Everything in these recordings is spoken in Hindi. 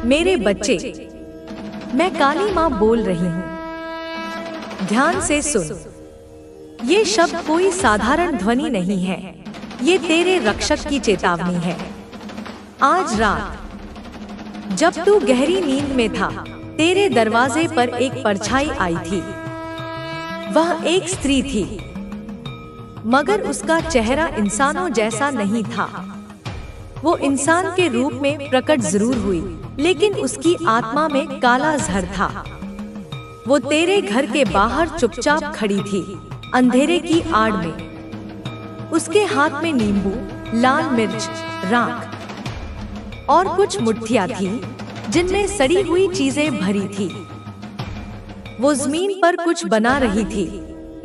मेरे बच्चे, मैं काली माँ बोल रही हूँ। ध्यान से सुन। ये शब्द कोई साधारण ध्वनि नहीं है, ये तेरे रक्षक की चेतावनी है। आज रात जब तू गहरी नींद में था, तेरे दरवाजे पर एक परछाई आई थी। वह एक स्त्री थी, मगर उसका चेहरा इंसानों जैसा नहीं था। वो इंसान के रूप में प्रकट जरूर हुई, लेकिन उसकी आत्मा में काला जहर था। वो तेरे घर के बाहर चुपचाप खड़ी थी, अंधेरे की आड़ में। उसके हाथ में नींबू, लाल मिर्च, राख और कुछ मुट्ठियां थी, जिनमें सड़ी हुई चीजें भरी थी। वो जमीन पर कुछ बना रही थी,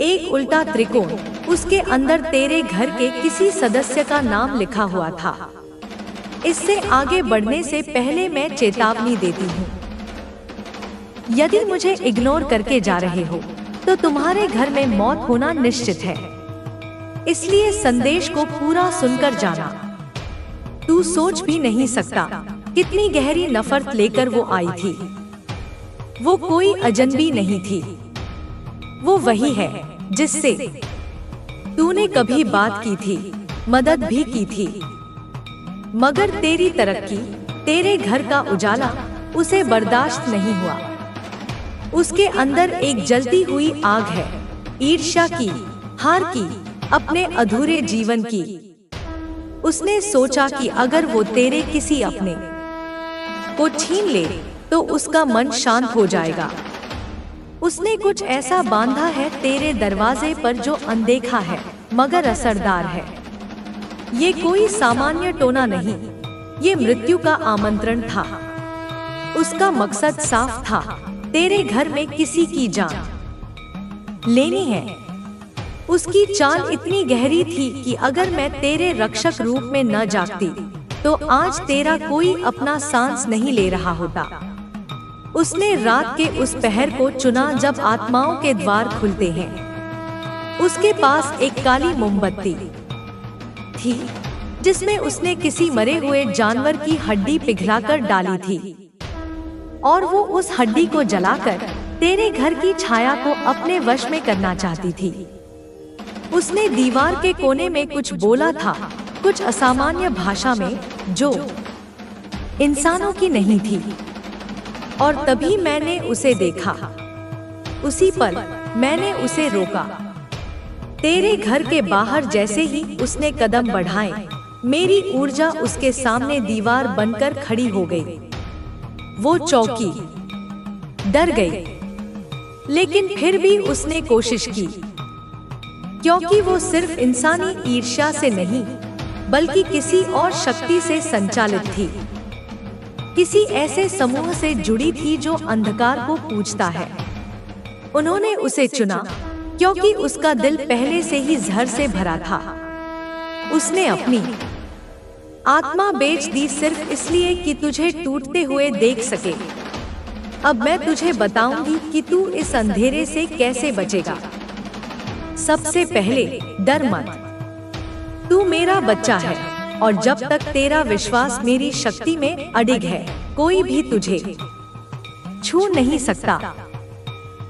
एक उल्टा त्रिकोण। उसके अंदर तेरे घर के किसी सदस्य का नाम लिखा हुआ था। इससे आगे बढ़ने से पहले मैं चेतावनी देती हूँ, यदि मुझे इग्नोर करके जा रहे हो तो तुम्हारे घर में मौत होना निश्चित है। इसलिए संदेश को पूरा सुनकर जाना। तू सोच भी नहीं सकता कितनी गहरी नफरत लेकर वो आई थी। वो कोई अजनबी नहीं थी, वो वही है जिससे तूने कभी बात की थी, मदद भी की थी। मगर तेरी तरक्की, तेरे घर का उजाला उसे बर्दाश्त नहीं हुआ। उसके अंदर एक जलती हुई आग है, ईर्ष्या की, हार की, अपने अधूरे जीवन की। उसने सोचा कि अगर वो तेरे किसी अपने को छीन ले तो उसका मन शांत हो जाएगा। उसने कुछ ऐसा बांधा है तेरे दरवाजे पर जो अनदेखा है मगर असरदार है। ये कोई सामान्य टोना नहीं, ये मृत्यु का आमंत्रण था। उसका मकसद साफ था, तेरे घर में किसी की जान लेनी है। उसकी चाल इतनी गहरी थी कि अगर मैं तेरे रक्षक रूप में न जागती तो आज तेरा कोई अपना सांस नहीं ले रहा होता। उसने रात के उस पहर को चुना जब आत्माओं के द्वार खुलते हैं। उसके पास एक काली मोमबत्ती थी, जिसमें उसने किसी मरे हुए जानवर की हड्डी पिघलाकर डाली थी, और वो उस हड्डी को जलाकर तेरे घर की छाया को अपने वश में करना चाहती थी। उसने दीवार के कोने में कुछ बोला था, कुछ असामान्य भाषा में जो इंसानों की नहीं थी। और तभी मैंने उसे देखा। उसी पल मैंने उसे रोका। तेरे घर के बाहर जैसे ही उसने कदम बढ़ाए, मेरी ऊर्जा उसके सामने दीवार बनकर खड़ी हो गई। वो चौंकी, डर गई, लेकिन फिर भी उसने कोशिश की, क्योंकि वो सिर्फ इंसानी ईर्ष्या से नहीं बल्कि किसी और शक्ति से संचालित थी। किसी ऐसे समूह से जुड़ी थी जो अंधकार को पूजता है। उन्होंने उसे चुना क्योंकि उसका दिल पहले से ही जहर से भरा था। उसने अपनी आत्मा बेच दी सिर्फ इसलिए कि तुझे टूटते हुए देख सके। अब मैं तुझे बताऊंगी कि तू इस अंधेरे से कैसे बचेगा। सबसे पहले डर मत। तू मेरा बच्चा है, और जब तक तेरा विश्वास मेरी शक्ति में अडिग है, कोई भी तुझे छू नहीं सकता।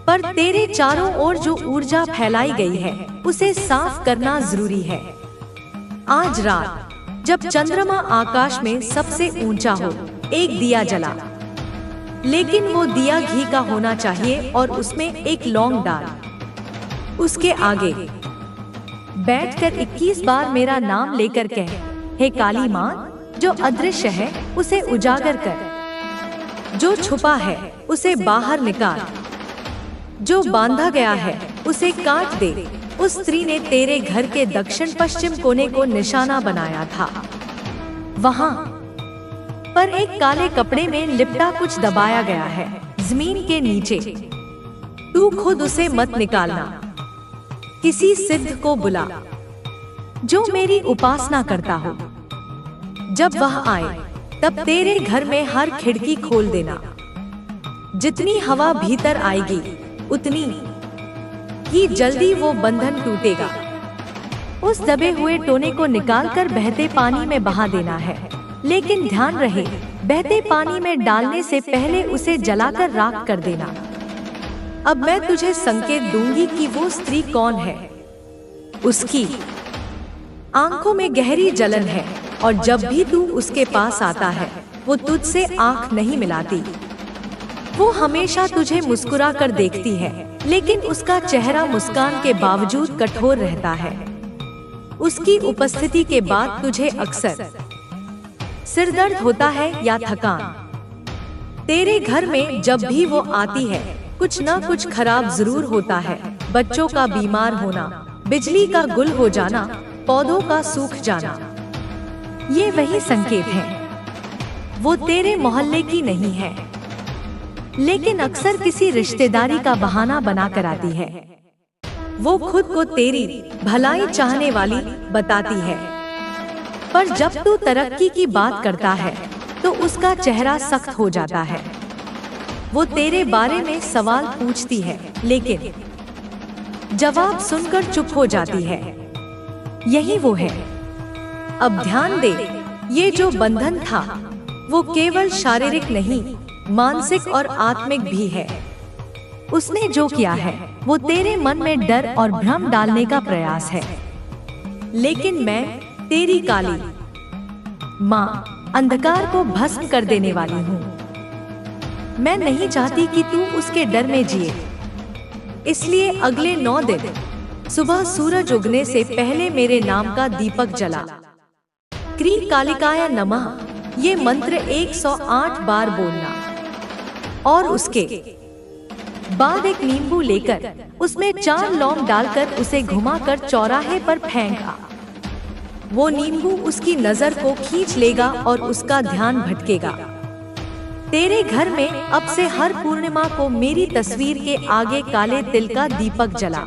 पर तेरे चारों ओर जो ऊर्जा फैलाई गई है, उसे साफ करना जरूरी है। आज रात जब चंद्रमा आकाश में सबसे ऊंचा हो, एक दिया जला, लेकिन वो दिया घी का होना चाहिए और उसमें एक लौंग डाल। उसके आगे बैठकर 21 बार मेरा नाम लेकर कह, हे काली माँ, जो अदृश्य है उसे उजागर कर, जो छुपा है उसे बाहर निकाल, जो बांधा गया है उसे काट दे। उस स्त्री ने तेरे घर के दक्षिण पश्चिम कोने को निशाना बनाया था। वहाँ पर एक काले कपड़े में लिपटा कुछ दबाया गया है, जमीन के नीचे। तू खुद उसे मत निकालना। किसी सिद्ध को बुला जो मेरी उपासना करता हो। जब वह आए तब तेरे घर में हर खिड़की खोल देना। जितनी हवा भीतर आएगी उतनी ही जल्दी वो बंधन टूटेगा। उस दबे हुए टोने को निकालकर बहते पानी में बहा देना है। लेकिन ध्यान रहे, बहते पानी में डालने से पहले उसे जलाकर राख कर देना। अब मैं तुझे संकेत दूंगी कि वो स्त्री कौन है। उसकी आंखों में गहरी जलन है और जब भी तू उसके पास आता है वो तुझसे आंख नहीं मिलाती। वो हमेशा तुझे मुस्कुरा कर देखती है, लेकिन उसका चेहरा मुस्कान के बावजूद कठोर रहता है। उसकी उपस्थिति के बाद तुझे अक्सर सिरदर्द होता है या थकान। तेरे घर में जब भी वो आती है कुछ न कुछ खराब जरूर होता है। बच्चों का बीमार होना, बिजली का गुल हो जाना, पौधों का सूख जाना, ये वही संकेत हैं। वो तेरे मोहल्ले की नहीं है, लेकिन अक्सर किसी रिश्तेदारी का बहाना बना कर आती है। वो खुद को तेरी भलाई चाहने वाली बताती है, पर जब तू तरक्की की बात करता है तो उसका चेहरा सख्त हो जाता है। वो तेरे बारे में सवाल पूछती है, लेकिन जवाब सुनकर चुप हो जाती है। यही वो है। अब ध्यान दे, ये जो बंधन था वो केवल शारीरिक नहीं, मानसिक और आत्मिक भी है। उसने जो किया है वो तेरे मन में डर और भ्रम डालने का प्रयास है। लेकिन मैं तेरी काली माँ अंधकार को भस्म कर देने वाली हूँ। मैं नहीं चाहती कि तू उसके डर में जिए। इसलिए अगले 9 दिन सुबह सूरज उगने से पहले मेरे नाम का दीपक जला। क्रीं कालिकाय नमः ये मंत्र 108 बार बोलना और उसके बाद एक नींबू लेकर उसमें 4 लौंग डालकर उसे घुमाकर चौराहे पर फेंका। वो नींबू उसकी नजर को खींच लेगा और उसका ध्यान भटकेगा। तेरे घर में अब से हर पूर्णिमा को मेरी तस्वीर के आगे काले तिल का दीपक जला।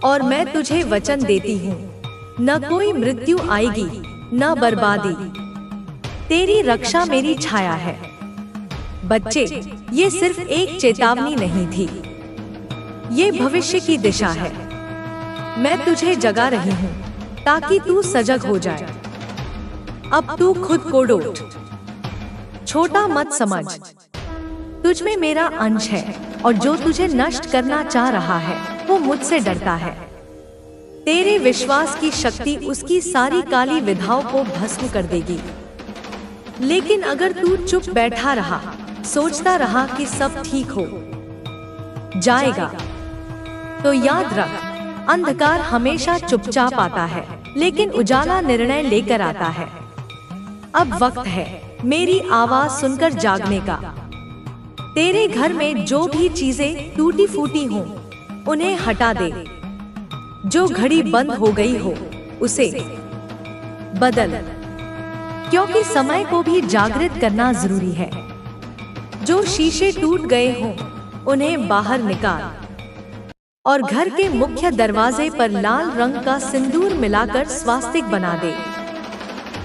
और मैं तुझे वचन देती हूँ, न कोई मृत्यु आएगी, न बर्बादी। तेरी रक्षा मेरी छाया है। बच्चे, ये सिर्फ एक चेतावनी नहीं थी, ये भविष्य की दिशा है। मैं तुझे जगा रही हूँ ताकि तू सजग हो जाए। अब तू खुद को डोट छोटा मत समझ। तुझ में मेरा अंश है और जो तुझे नष्ट करना चाह रहा है वो मुझसे डरता है। तेरे विश्वास की शक्ति उसकी सारी काली विधाओं को भस्म कर देगी। लेकिन अगर तू चुप बैठा रहा, सोचता रहा कि सब ठीक हो जाएगा, तो याद रख, अंधकार हमेशा चुपचाप आता है, लेकिन उजाला निर्णय लेकर आता है। अब वक्त है मेरी आवाज सुनकर जागने का। तेरे घर में जो भी चीजें टूटी फूटी हों, उन्हें हटा दे। जो घड़ी बंद हो गई हो उसे बदल, क्योंकि समय को भी जागृत करना जरूरी है। जो शीशे टूट गए हों उन्हें बाहर निकाल और घर के मुख्य दरवाजे पर लाल रंग का सिंदूर मिलाकर स्वास्तिक बना दे।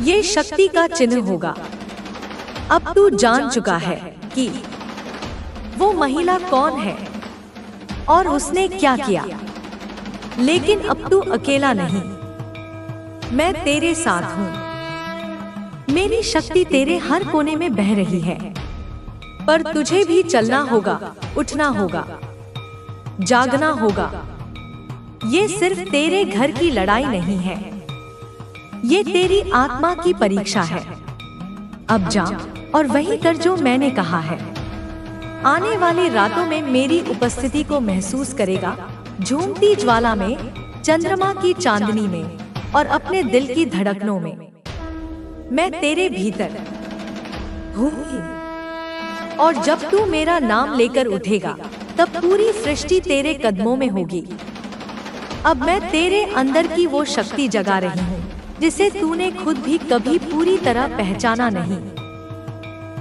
ये शक्ति का चिन्ह होगा। अब तू जान चुका है कि वो महिला कौन है और उसने क्या किया, लेकिन अब तू अकेला नहीं, मैं तेरे साथ हूँ। मेरी शक्ति तेरे हर कोने में बह रही है, पर तुझे भी चलना होगा, उठना होगा, जागना होगा। ये सिर्फ तेरे घर की लड़ाई नहीं है, ये तेरी आत्मा की परीक्षा है। अब जा और वही कर जो मैंने कहा है। आने वाली रातों में मेरी उपस्थिति को महसूस करेगा, झूमती ज्वाला में, चंद्रमा की चांदनी में और अपने दिल की धड़कनों में। मैं तेरे भीतर हूँ और जब तू मेरा नाम लेकर उठेगा तब पूरी सृष्टि तेरे कदमों में होगी। अब मैं तेरे अंदर की वो शक्ति जगा रही हूँ जिसे तूने खुद भी कभी पूरी तरह पहचाना नहीं।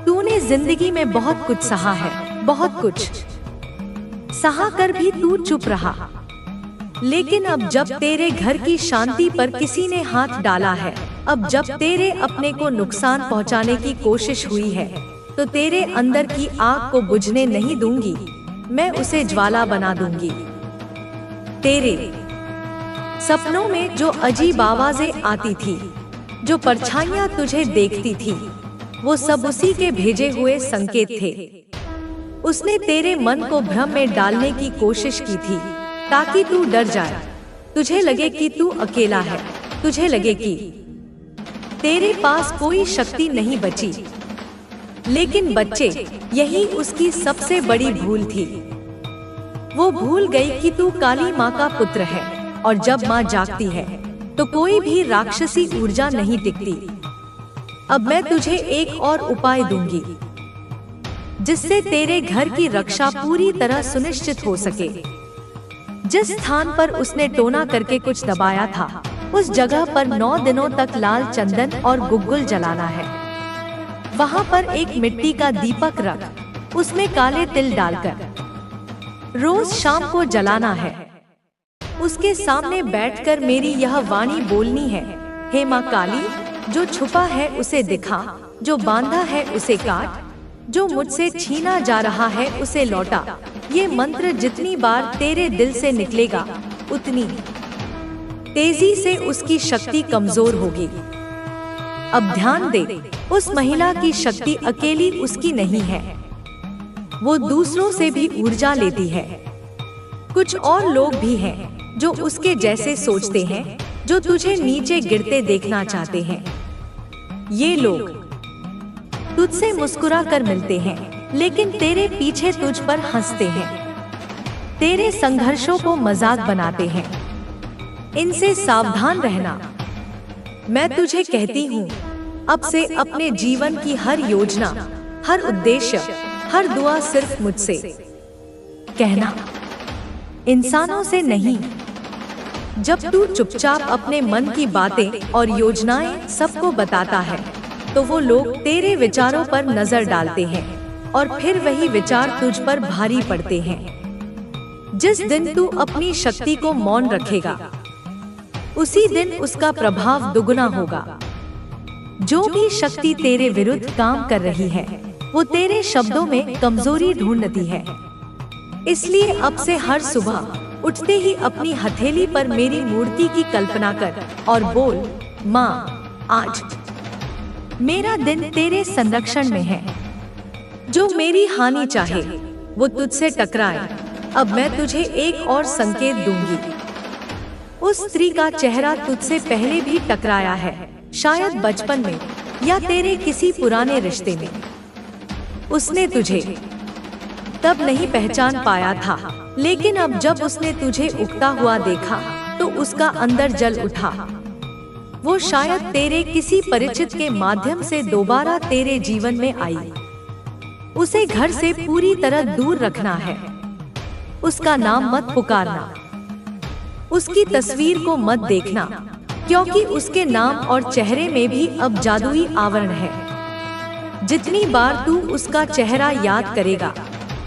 तूने जिंदगी में बहुत कुछ सहा है, बहुत कुछ सहा कर भी तू चुप रहा। लेकिन अब जब तेरे घर की शांति पर किसी ने हाथ डाला है, अब जब तेरे अपने को नुकसान पहुंचाने की कोशिश हुई है, तो तेरे अंदर की आग को बुझने नहीं दूंगी, मैं उसे ज्वाला बना दूंगी। तेरे सपनों में जो अजीब आवाजें आती थी, जो परछाइयां तुझे देखती थी, वो सब उसी के भेजे हुए संकेत थे। उसने तेरे मन को भ्रम में डालने की कोशिश की थी, ताकि तू डर जाए, तुझे लगे कि तू अकेला है, तुझे लगे कि तेरे पास कोई शक्ति नहीं बची। लेकिन बच्चे, यही उसकी सबसे बड़ी भूल थी। वो भूल गई कि तू काली माँ का पुत्र है, और जब माँ जागती है तो कोई भी राक्षसी ऊर्जा नहीं टिकती। अब मैं तुझे एक और उपाय दूंगी, जिससे तेरे घर की रक्षा पूरी तरह सुनिश्चित हो सके। जिस स्थान पर उसने टोना करके कुछ दबाया था, उस जगह पर 9 दिनों तक लाल चंदन और गुग्गुल जलाना है। वहाँ पर एक मिट्टी का दीपक रख, उसमें काले तिल डालकर रोज शाम को जलाना है। उसके सामने बैठकर मेरी यह वाणी बोलनी है, हे माँ काली, जो छुपा है उसे दिखा, जो बांधा है उसे काट, जो मुझसे छीना जा रहा है उसे लौटा। ये मंत्र जितनी बार तेरे दिल से निकलेगा, उतनी तेजी से उसकी शक्ति कमजोर होगी। अब ध्यान दे, उस महिला की शक्ति अकेली उसकी नहीं है, वो दूसरों से भी ऊर्जा लेती है। कुछ और लोग भी हैं जो उसके जैसे सोचते हैं, जो तुझे नीचे गिरते देखना चाहते हैं। ये लोग तुझसे मुस्कुरा कर मिलते हैं, लेकिन तेरे पीछे तुझ पर हंसते हैं, तेरे संघर्षों को मजाक बनाते हैं। इनसे सावधान रहना। मैं तुझे कहती हूँ, अब से अपने जीवन की हर योजना, हर उद्देश्य, हर दुआ सिर्फ मुझसे कहना, इंसानों से नहीं। जब तू चुपचाप अपने मन की बातें और योजनाएं सबको बताता है, तो वो लोग तेरे विचारों पर नजर डालते हैं, और फिर वही विचार तुझ पर भारी पड़ते हैं। जिस दिन तू अपनी शक्ति को मौन रखेगा, उसी दिन उसका प्रभाव दुगना होगा। जो भी शक्ति तेरे विरुद्ध काम कर रही है, वो तेरे शब्दों में कमजोरी ढूंढती है। इसलिए अब से हर सुबह उठते ही अपनी हथेली पर मेरी मूर्ति की कल्पना कर और बोल, माँ, आज मेरा दिन तेरे संरक्षण में है। जो मेरी हानि चाहे वो तुझसे टकराए। अब मैं तुझे एक और संकेत दूंगी। उस स्त्री का चेहरा तुझसे पहले भी टकराया है, शायद बचपन में या तेरे किसी पुराने रिश्ते में। उसने तुझे तब नहीं पहचान पाया था, लेकिन अब जब उसने तुझे उगता हुआ देखा तो उसका अंदर जल उठा। वो शायद तेरे किसी परिचित के माध्यम से दोबारा तेरे जीवन में आई। उसे घर से पूरी तरह दूर रखना है। उसका नाम मत पुकारना, उसकी तस्वीर को मत देखना, क्योंकि उसके नाम और चेहरे में भी अब जादुई आवरण है। जितनी बार तू उसका चेहरा याद करेगा,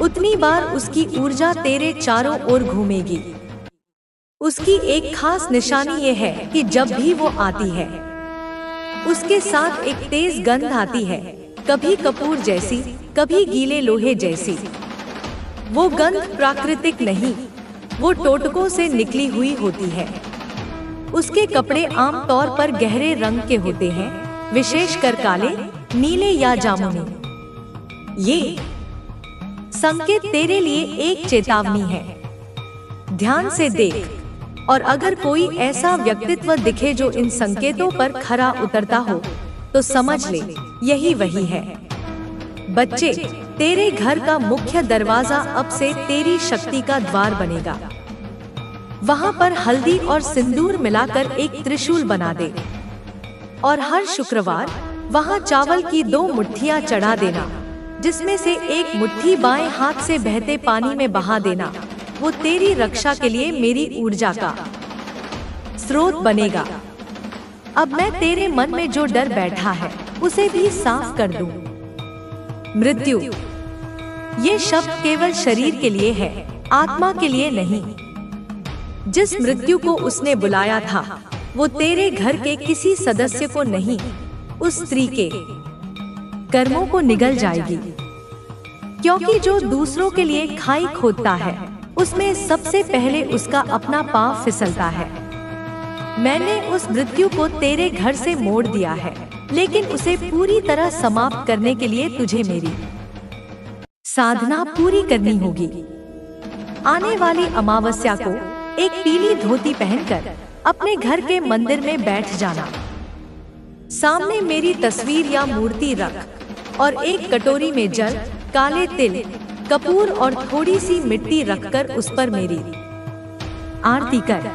उतनी बार उसकी ऊर्जा तेरे चारों ओर घूमेगी। उसकी एक खास निशानी ये है कि जब भी वो आती है, उसके साथ एक तेज गंध आती है, कभी कपूर जैसी, कभी गीले लोहे जैसी। वो गंध प्राकृतिक नहीं, वो टोटकों से निकली हुई होती है। उसके कपड़े आम तौर पर गहरे रंग के होते हैं, विशेषकर काले, नीले या जामुनी। ये संकेत तेरे लिए एक चेतावनी है। ध्यान से देख, और अगर कोई ऐसा व्यक्तित्व दिखे जो इन संकेतों पर खरा उतरता हो, तो समझ ले यही वही है। बच्चे, तेरे घर का मुख्य दरवाजा अब से तेरी शक्ति का द्वार बनेगा। वहाँ पर हल्दी और सिंदूर मिलाकर एक त्रिशूल बना दे, और हर शुक्रवार वहाँ चावल की 2 मुट्ठियाँ चढ़ा देना, जिसमें से एक मुट्ठी बाएं हाथ से बहते पानी में बहा देना। वो तेरी रक्षा के लिए मेरी ऊर्जा का स्रोत बनेगा। अब मैं तेरे मन में जो डर बैठा है, उसे भी साफ कर दूं। मृत्यु, ये शब्द केवल शरीर के लिए है, आत्मा के लिए नहीं। जिस मृत्यु को उसने बुलाया था, वो तेरे घर के किसी सदस्य को नहीं, उस स्त्री के कर्मों को निगल जाएगी। क्योंकि जो दूसरों के लिए खाई खोदता है, उसमें सबसे पहले उसका अपना पांव फिसलता है। मैंने उस मृत्यु को तेरे घर से मोड़ दिया है, लेकिन उसे पूरी तरह समाप्त करने के लिए तुझे मेरी साधना पूरी करनी होगी। आने वाली अमावस्या को एक पीली धोती पहनकर अपने घर के मंदिर में बैठ जाना। सामने मेरी तस्वीर या मूर्ति रख और एक कटोरी में जल, काले तिल, कपूर और थोड़ी सी मिट्टी रखकर उस पर मेरी आरती कर।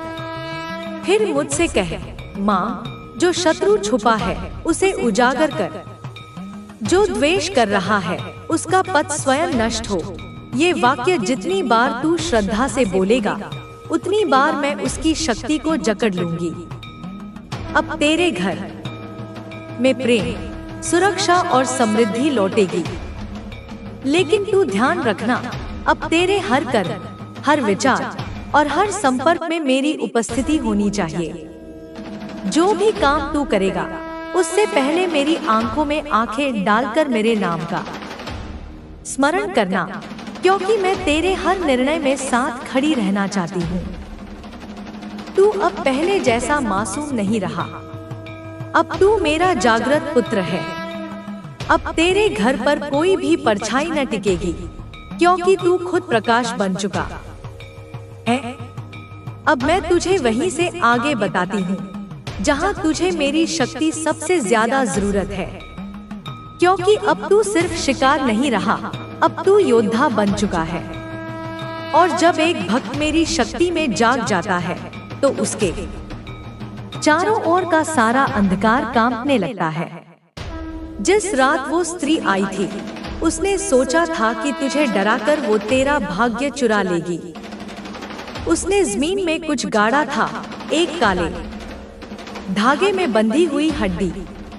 फिर मुझसे कह, माँ, जो शत्रु छुपा है उसे उजागर कर, जो द्वेष कर रहा है उसका पथ स्वयं नष्ट हो। ये वाक्य जितनी बार तू श्रद्धा से बोलेगा, उतनी बार मैं उसकी शक्ति को जकड़ लूंगी। अब तेरे घर में प्रेम, सुरक्षा और समृद्धि लौटेगी। लेकिन तू ध्यान रखना, अब तेरे हर कर्म, हर विचार और हर संपर्क में मेरी उपस्थिति होनी चाहिए। जो भी काम तू करेगा उससे पहले मेरी आंखों में आंखें डालकर मेरे नाम का स्मरण करना, क्योंकि मैं तेरे हर निर्णय में साथ खड़ी रहना चाहती हूँ। तू अब पहले जैसा मासूम नहीं रहा। अब तू मेरा जागृत पुत्र है। अब तेरे घर पर कोई भी परछाई न टिकेगी, क्योंकि तू खुद प्रकाश बन चुका है। अब मैं तुझे वहीं से आगे बताती हूँ जहाँ तुझे मेरी शक्ति सबसे ज्यादा जरूरत है, क्योंकि अब तू सिर्फ शिकार नहीं रहा, अब तू योद्धा बन चुका है। और जब एक भक्त मेरी शक्ति में जाग जाता है तो उसके चारों ओर का सारा अंधकार कांपने लगता है। जिस रात वो स्त्री आई थी, उसने सोचा था कि तुझे डराकर वो तेरा भाग्य चुरा लेगी। उसने जमीन में कुछ गाड़ा था, एक काले धागे में बंधी हुई हड्डी,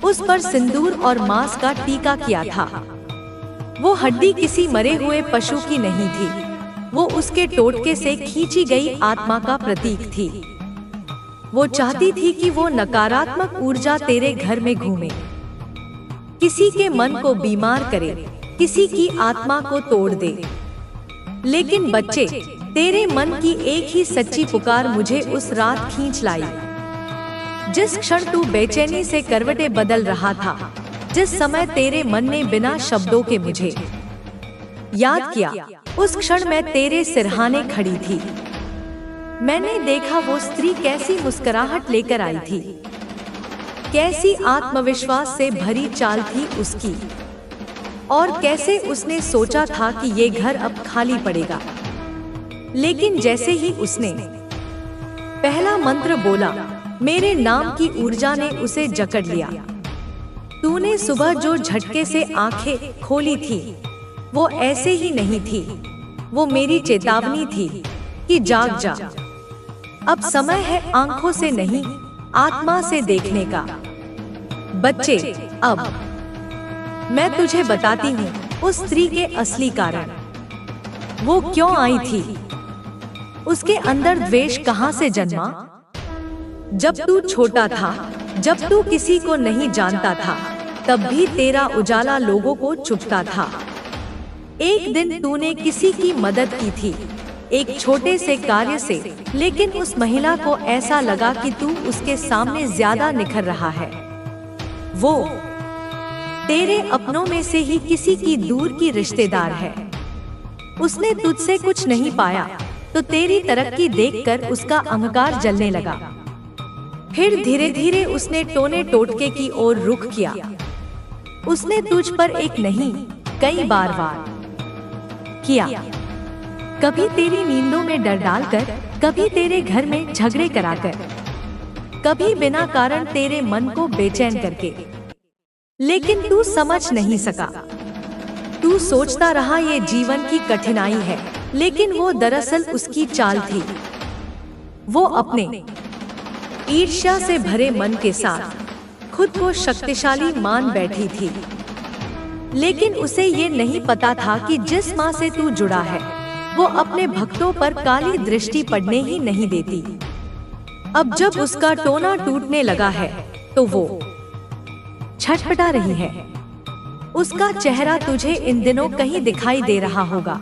उस पर सिंदूर और मांस का टीका किया था। वो हड्डी किसी मरे हुए पशु की नहीं थी, वो उसके टोटके से खींची गई आत्मा का प्रतीक थी। वो चाहती थी कि वो नकारात्मक ऊर्जा तेरे घर में घूमे, किसी के मन को बीमार करे, किसी की आत्मा को तोड़ दे। लेकिन बच्चे, तेरे मन की एक ही सच्ची पुकार मुझे उस रात खींच लाई। जिस क्षण तू बेचैनी से करवटें बदल रहा था, जिस समय तेरे मन ने बिना शब्दों के मुझे याद किया, उस क्षण मैं तेरे सिरहाने खड़ी थी। मैंने देखा वो स्त्री कैसी मुस्कुराहट लेकर आई थी, कैसी आत्मविश्वास से भरी चाल थी उसकी, और कैसे उसने सोचा था कि ये घर अब खाली पड़ेगा। लेकिन जैसे ही उसने पहला मंत्र बोला, मेरे नाम की ऊर्जा ने उसे जकड़ लिया। तूने सुबह जो झटके से आंखें खोली थी, वो ऐसे ही नहीं थी, वो मेरी चेतावनी थी कि जाग जा। अब समय है आंखों से नहीं, आत्मा से देखने का। बच्चे, अब मैं तुझे बताती हूँ उस स्त्री के असली कारण। वो क्यों आई थी? उसके अंदर द्वेष कहाँ से जन्मा? जब तू छोटा था, जब तू किसी को नहीं जानता था, तब भी तेरा उजाला लोगों को चुभता था। एक दिन तूने किसी की मदद की थी, एक छोटे से कार्य से, लेकिन उस महिला को ऐसा लगा कि तू उसके सामने ज्यादा निखर रहा है। वो तेरे अपनों में से ही किसी की दूर की रिश्तेदार है। उसने तुझसे कुछ नहीं पाया, तो तेरी तरक्की देखकर उसका अहंकार जलने लगा। फिर धीरे धीरे उसने टोने टोटके की ओर रुख किया। उसने तुझ पर एक नहीं, कई बार वार किया। कभी तेरी नींदों में डर डालकर, कभी तेरे घर में झगड़े कराकर, कभी बिना कारण तेरे मन को बेचैन करके। लेकिन तू समझ नहीं सका। तू सोचता रहा ये जीवन की कठिनाई है, लेकिन वो दरअसल उसकी चाल थी। वो अपने ईर्ष्या से भरे मन के साथ खुद को शक्तिशाली मान बैठी थी, लेकिन उसे ये नहीं पता था कि जिस माँ से तू जुड़ा है, वो अपने भक्तों पर काली दृष्टि पड़ने ही नहीं देती। अब जब उसका टोना टूटने लगा है, तो वो छटपटा रही है। उसका चेहरा तुझे इन दिनों कहीं दिखाई दे रहा होगा,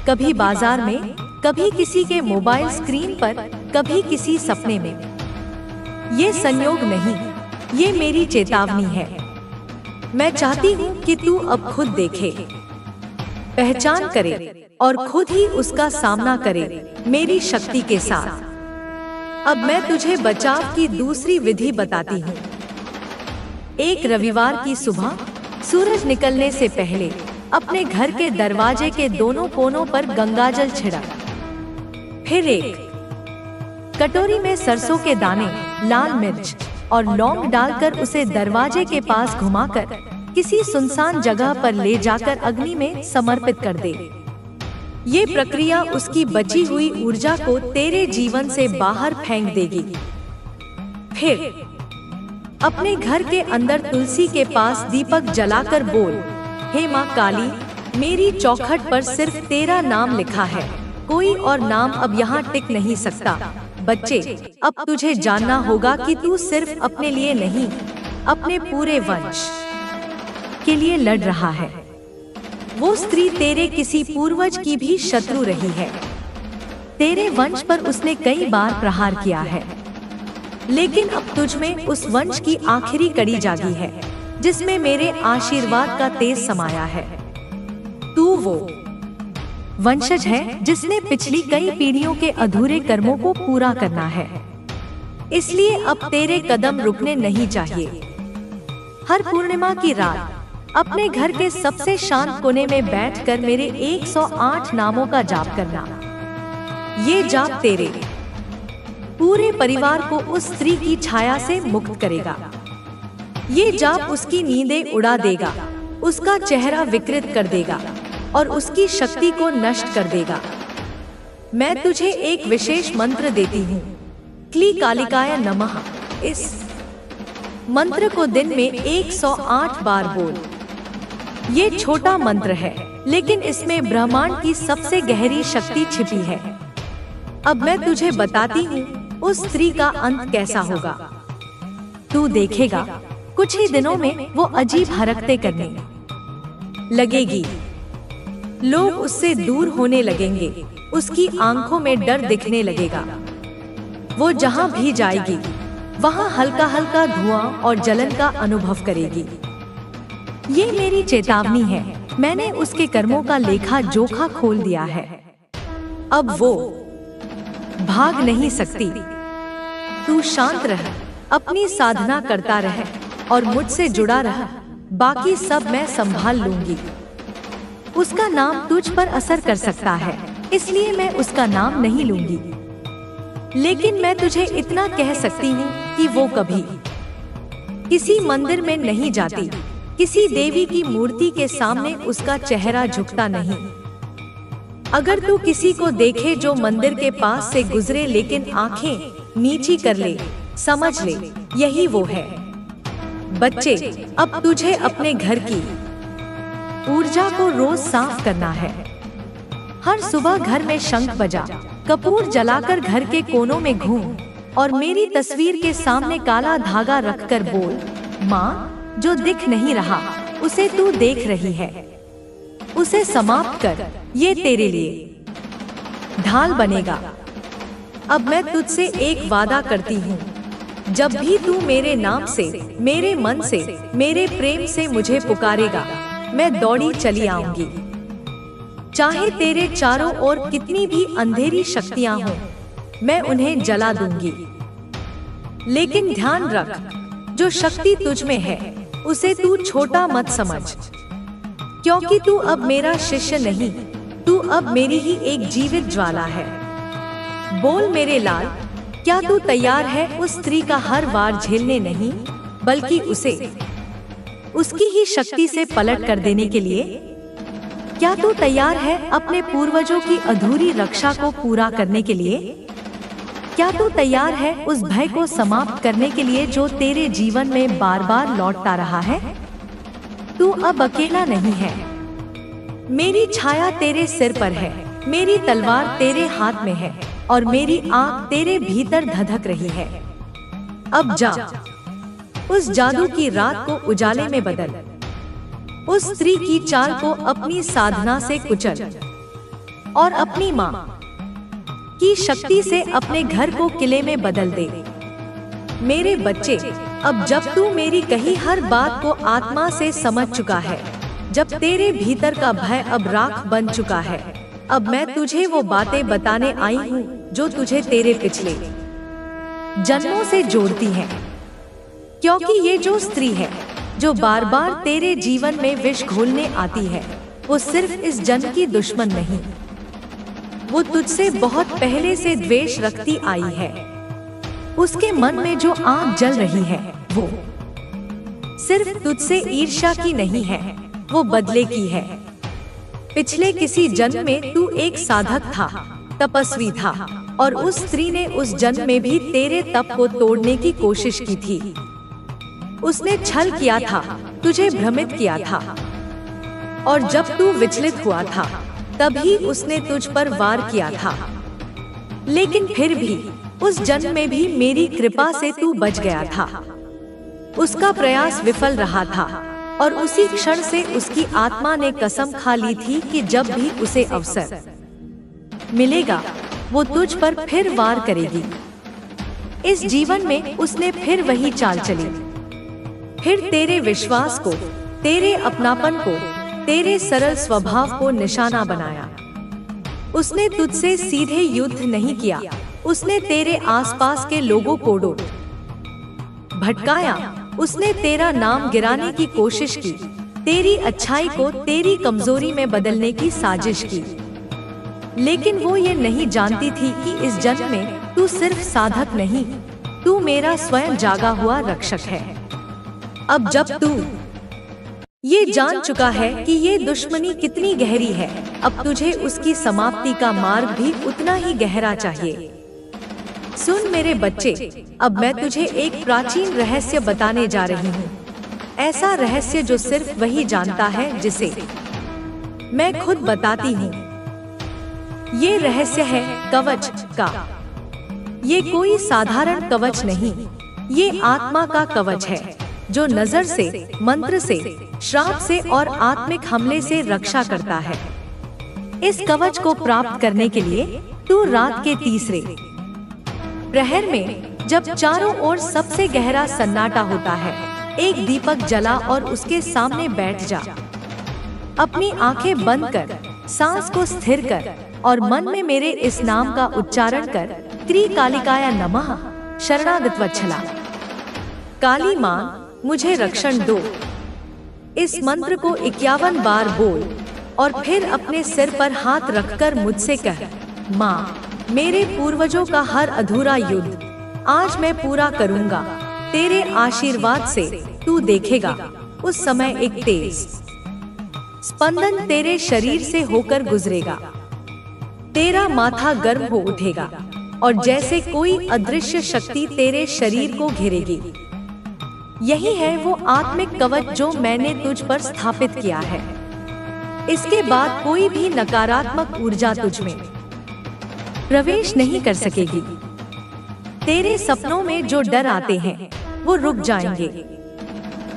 कभी बाजार में, कभी किसी के मोबाइल स्क्रीन पर, कभी किसी सपने में। ये संयोग नहीं, ये मेरी चेतावनी है। मैं चाहती हूँ कि तू अब खुद देखे, पहचान करे और खुद ही उसका सामना करे मेरी शक्ति के साथ। अब मैं तुझे बचाव की दूसरी विधि बताती हूँ। एक रविवार की सुबह सूरज निकलने से पहले अपने घर के दरवाजे के दोनों कोनों पर गंगाजल छिड़क। फिर एक कटोरी में सरसों के दाने, लाल मिर्च और लौंग डालकर उसे दरवाजे के पास घुमाकर किसी सुनसान जगह पर ले जाकर अग्नि में समर्पित कर दे। ये प्रक्रिया उसकी बची हुई ऊर्जा को तेरे जीवन से बाहर फेंक देगी। फिर अपने घर के अंदर तुलसी के पास दीपक जलाकर बोल, हे माँ काली, मेरी चौखट पर सिर्फ तेरा नाम लिखा है, कोई और नाम अब यहाँ टिक नहीं सकता। बच्चे, अब तुझे जानना होगा कि तू सिर्फ अपने लिए नहीं, अपने पूरे वंश के लिए लड़ रहा है। वो स्त्री तेरे किसी पूर्वज की भी शत्रु रही है। तेरे वंश पर उसने कई बार प्रहार किया है, लेकिन अब तुझ में उस वंश की आखिरी कड़ी जागी है, जिसमें मेरे आशीर्वाद का तेज समाया है। तू वो वंशज है जिसने पिछली कई पीढ़ियों के अधूरे कर्मों को पूरा करना है। इसलिए अब तेरे कदम रुकने नहीं चाहिए। हर पूर्णिमा की रात अपने घर के सबसे शांत कोने में बैठकर मेरे 108 नामों का जाप करना। ये जाप तेरे पूरे परिवार को उस स्त्री की छाया से मुक्त करेगा। ये जाप उसकी नींदें उड़ा देगा, उसका चेहरा विकृत कर देगा और उसकी शक्ति को नष्ट कर देगा। मैं तुझे एक विशेष मंत्र देती हूँ, क्ली कालिकाय नमः। इस मंत्र को दिन में 108 बार बोल। ये छोटा मंत्र है, लेकिन इसमें ब्रह्मांड की सबसे गहरी शक्ति छिपी है। अब मैं तुझे बताती हूँ उस स्त्री का अंत कैसा होगा। तू देखेगा, कुछ ही दिनों में वो अजीब हरकतें करने लगेगी। लोग उससे दूर होने लगेंगे, उसकी आंखों में डर दिखने लगेगा। वो जहाँ भी जाएगी, वहाँ हल्का हल्का धुआं और जलन का अनुभव करेगी। ये मेरी चेतावनी है, मैंने उसके कर्मों का लेखा जोखा खोल दिया है। अब वो भाग नहीं सकती। तू शांत रह, अपनी साधना करता रह और मुझसे जुड़ा रह, बाकी सब मैं संभाल लूंगी। उसका नाम तुझ पर असर कर सकता है, इसलिए मैं उसका नाम नहीं लूंगी। लेकिन मैं तुझे इतना कह सकती हूँ कि वो कभी किसी मंदिर में नहीं जाती, किसी देवी की मूर्ति के सामने उसका चेहरा झुकता नहीं। अगर तू किसी को देखे जो मंदिर के पास से गुजरे लेकिन आंखें नीची कर ले, समझ ले यही वो है। बच्चे, अब तुझे अपने घर की ऊर्जा को रोज साफ करना है। हर सुबह घर में शंख बजा, कपूर जलाकर घर के कोनों में घूम और मेरी तस्वीर के सामने काला धागा रखकर बोल, माँ, जो दिख नहीं रहा उसे तू देख रही है, उसे समाप्त कर, ये तेरे लिए ढाल बनेगा। अब मैं तुझसे एक वादा करती हूँ, जब भी तू मेरे नाम से, मेरे मन से, मेरे प्रेम से मुझे पुकारेगा, मैं दौड़ी चली आऊंगी। चाहे तेरे चारों ओर कितनी भी अंधेरी शक्तियां हों, मैं उन्हें जला दूंगी। लेकिन ध्यान रख, जो शक्ति तुझ में है उसे तू छोटा मत समझ, क्योंकि तू अब मेरा शिष्य नहीं, तू अब मेरी ही एक जीवित ज्वाला है। बोल मेरे लाल, क्या तू तैयार है उस स्त्री का हर वार झेलने नहीं, बल्कि उसे उसकी ही शक्ति से पलट कर देने के लिए? क्या तू तैयार है अपने पूर्वजों की अधूरी रक्षा को पूरा करने के लिए? क्या तू तैयार है उस भय को समाप्त करने के लिए जो तेरे जीवन में बार बार लौटता रहा है? तू अब अकेला नहीं है। मेरी छाया तेरे सिर पर है, मेरी तलवार तेरे हाथ में है और मेरी आँख तेरे भीतर धधक रही है। अब जा, उस जादू की रात को उजाले में बदल, उस स्त्री की चाल को अपनी साधना से कुचल और अपनी माँ की शक्ति से अपने घर को किले में बदल दे। मेरे बच्चे, अब जब तू मेरी कही हर बात को आत्मा से समझ चुका है, जब तेरे भीतर का भय अब राख बन चुका है, अब मैं तुझे वो बातें बताने आई हूँ जो तुझे तेरे पिछले जन्मों से जोड़ती हैं। क्योंकि ये जो स्त्री है जो बार बार तेरे जीवन में विष घोलने आती है, वो सिर्फ इस जन्म की दुश्मन नहीं, वो तुझसे बहुत पहले से द्वेष रखती आई है। उसके मन में जो आग जल रही है वो सिर्फ तुझसे ईर्ष्या की नहीं है, वो बदले की है। पिछले किसी जन्म में तू एक साधक था, तपस्वी था, और उस स्त्री ने उस जन्म में भी तेरे तप को तोड़ने की कोशिश की थी। उसने छल किया था, तुझे भ्रमित किया था, और जब तू विचलित हुआ था तभी उसने तुझ पर वार किया था। लेकिन फिर भी उस जन्म में भी मेरी कृपा से तू बच गया था। उसका प्रयास विफल रहा था और उसी क्षण से उसकी आत्मा ने कसम खा ली थी कि जब भी उसे अवसर मिलेगा वो तुझ पर फिर वार करेगी। इस जीवन में उसने फिर वही चाल चली, फिर तेरे विश्वास को, तेरे अपनापन को, तेरे सरल स्वभाव को निशाना बनाया। उसने तुझसे सीधे युद्ध नहीं किया, उसने तेरे आसपास के लोगों को भटकाया, उसने तेरा नाम गिराने की कोशिश की, तेरी अच्छाई को तेरी कमजोरी में बदलने की साजिश की। लेकिन वो ये नहीं जानती थी कि इस जन्म में तू सिर्फ साधक नहीं, तू मेरा स्वयं जागा हुआ रक्षक है। अब जब तू ये जान चुका है कि ये दुश्मनी कितनी गहरी है, अब तुझे उसकी समाप्ति का मार्ग भी उतना ही गहरा चाहिए। सुन मेरे बच्चे, अब मैं तुझे एक प्राचीन रहस्य बताने जा रही हूँ। ऐसा रहस्य जो सिर्फ वही जानता है जिसे मैं खुद बताती हूँ। ये रहस्य है कवच का। ये कोई साधारण कवच नहीं, ये आत्मा का कवच है जो नजर से, मंत्र से, श्राप से और आत्मिक हमले से रक्षा करता है। इस कवच को प्राप्त करने के लिए तू रात के तीसरे प्रहर में, जब चारों ओर सबसे गहरा सन्नाटा होता है, एक दीपक जला और उसके सामने बैठ जा। अपनी आंखें बंद कर, सांस को स्थिर कर और मन में मेरे इस नाम का उच्चारण कर, त्रिकालिकाय नमः, शरणागत वत्सला। काली माँ, मुझे रक्षण दो। इस मंत्र को 51 बार बोल और फिर अपने सिर पर हाथ रखकर मुझसे कह, माँ, मेरे पूर्वजों का हर अधूरा युद्ध आज मैं पूरा करूँगा। तेरे आशीर्वाद से तू देखेगा उस समय एक तेज स्पंदन तेरे शरीर से होकर गुजरेगा। तेरा माथा गर्म हो उठेगा और जैसे कोई अदृश्य शक्ति तेरे शरीर को घेरेगी। यही है वो आत्मिक कवच जो मैंने तुझ पर स्थापित किया है। इसके बाद कोई भी नकारात्मक ऊर्जा तुझ में प्रवेश नहीं कर सकेगी। तेरे सपनों में जो डर आते हैं वो रुक जाएंगे।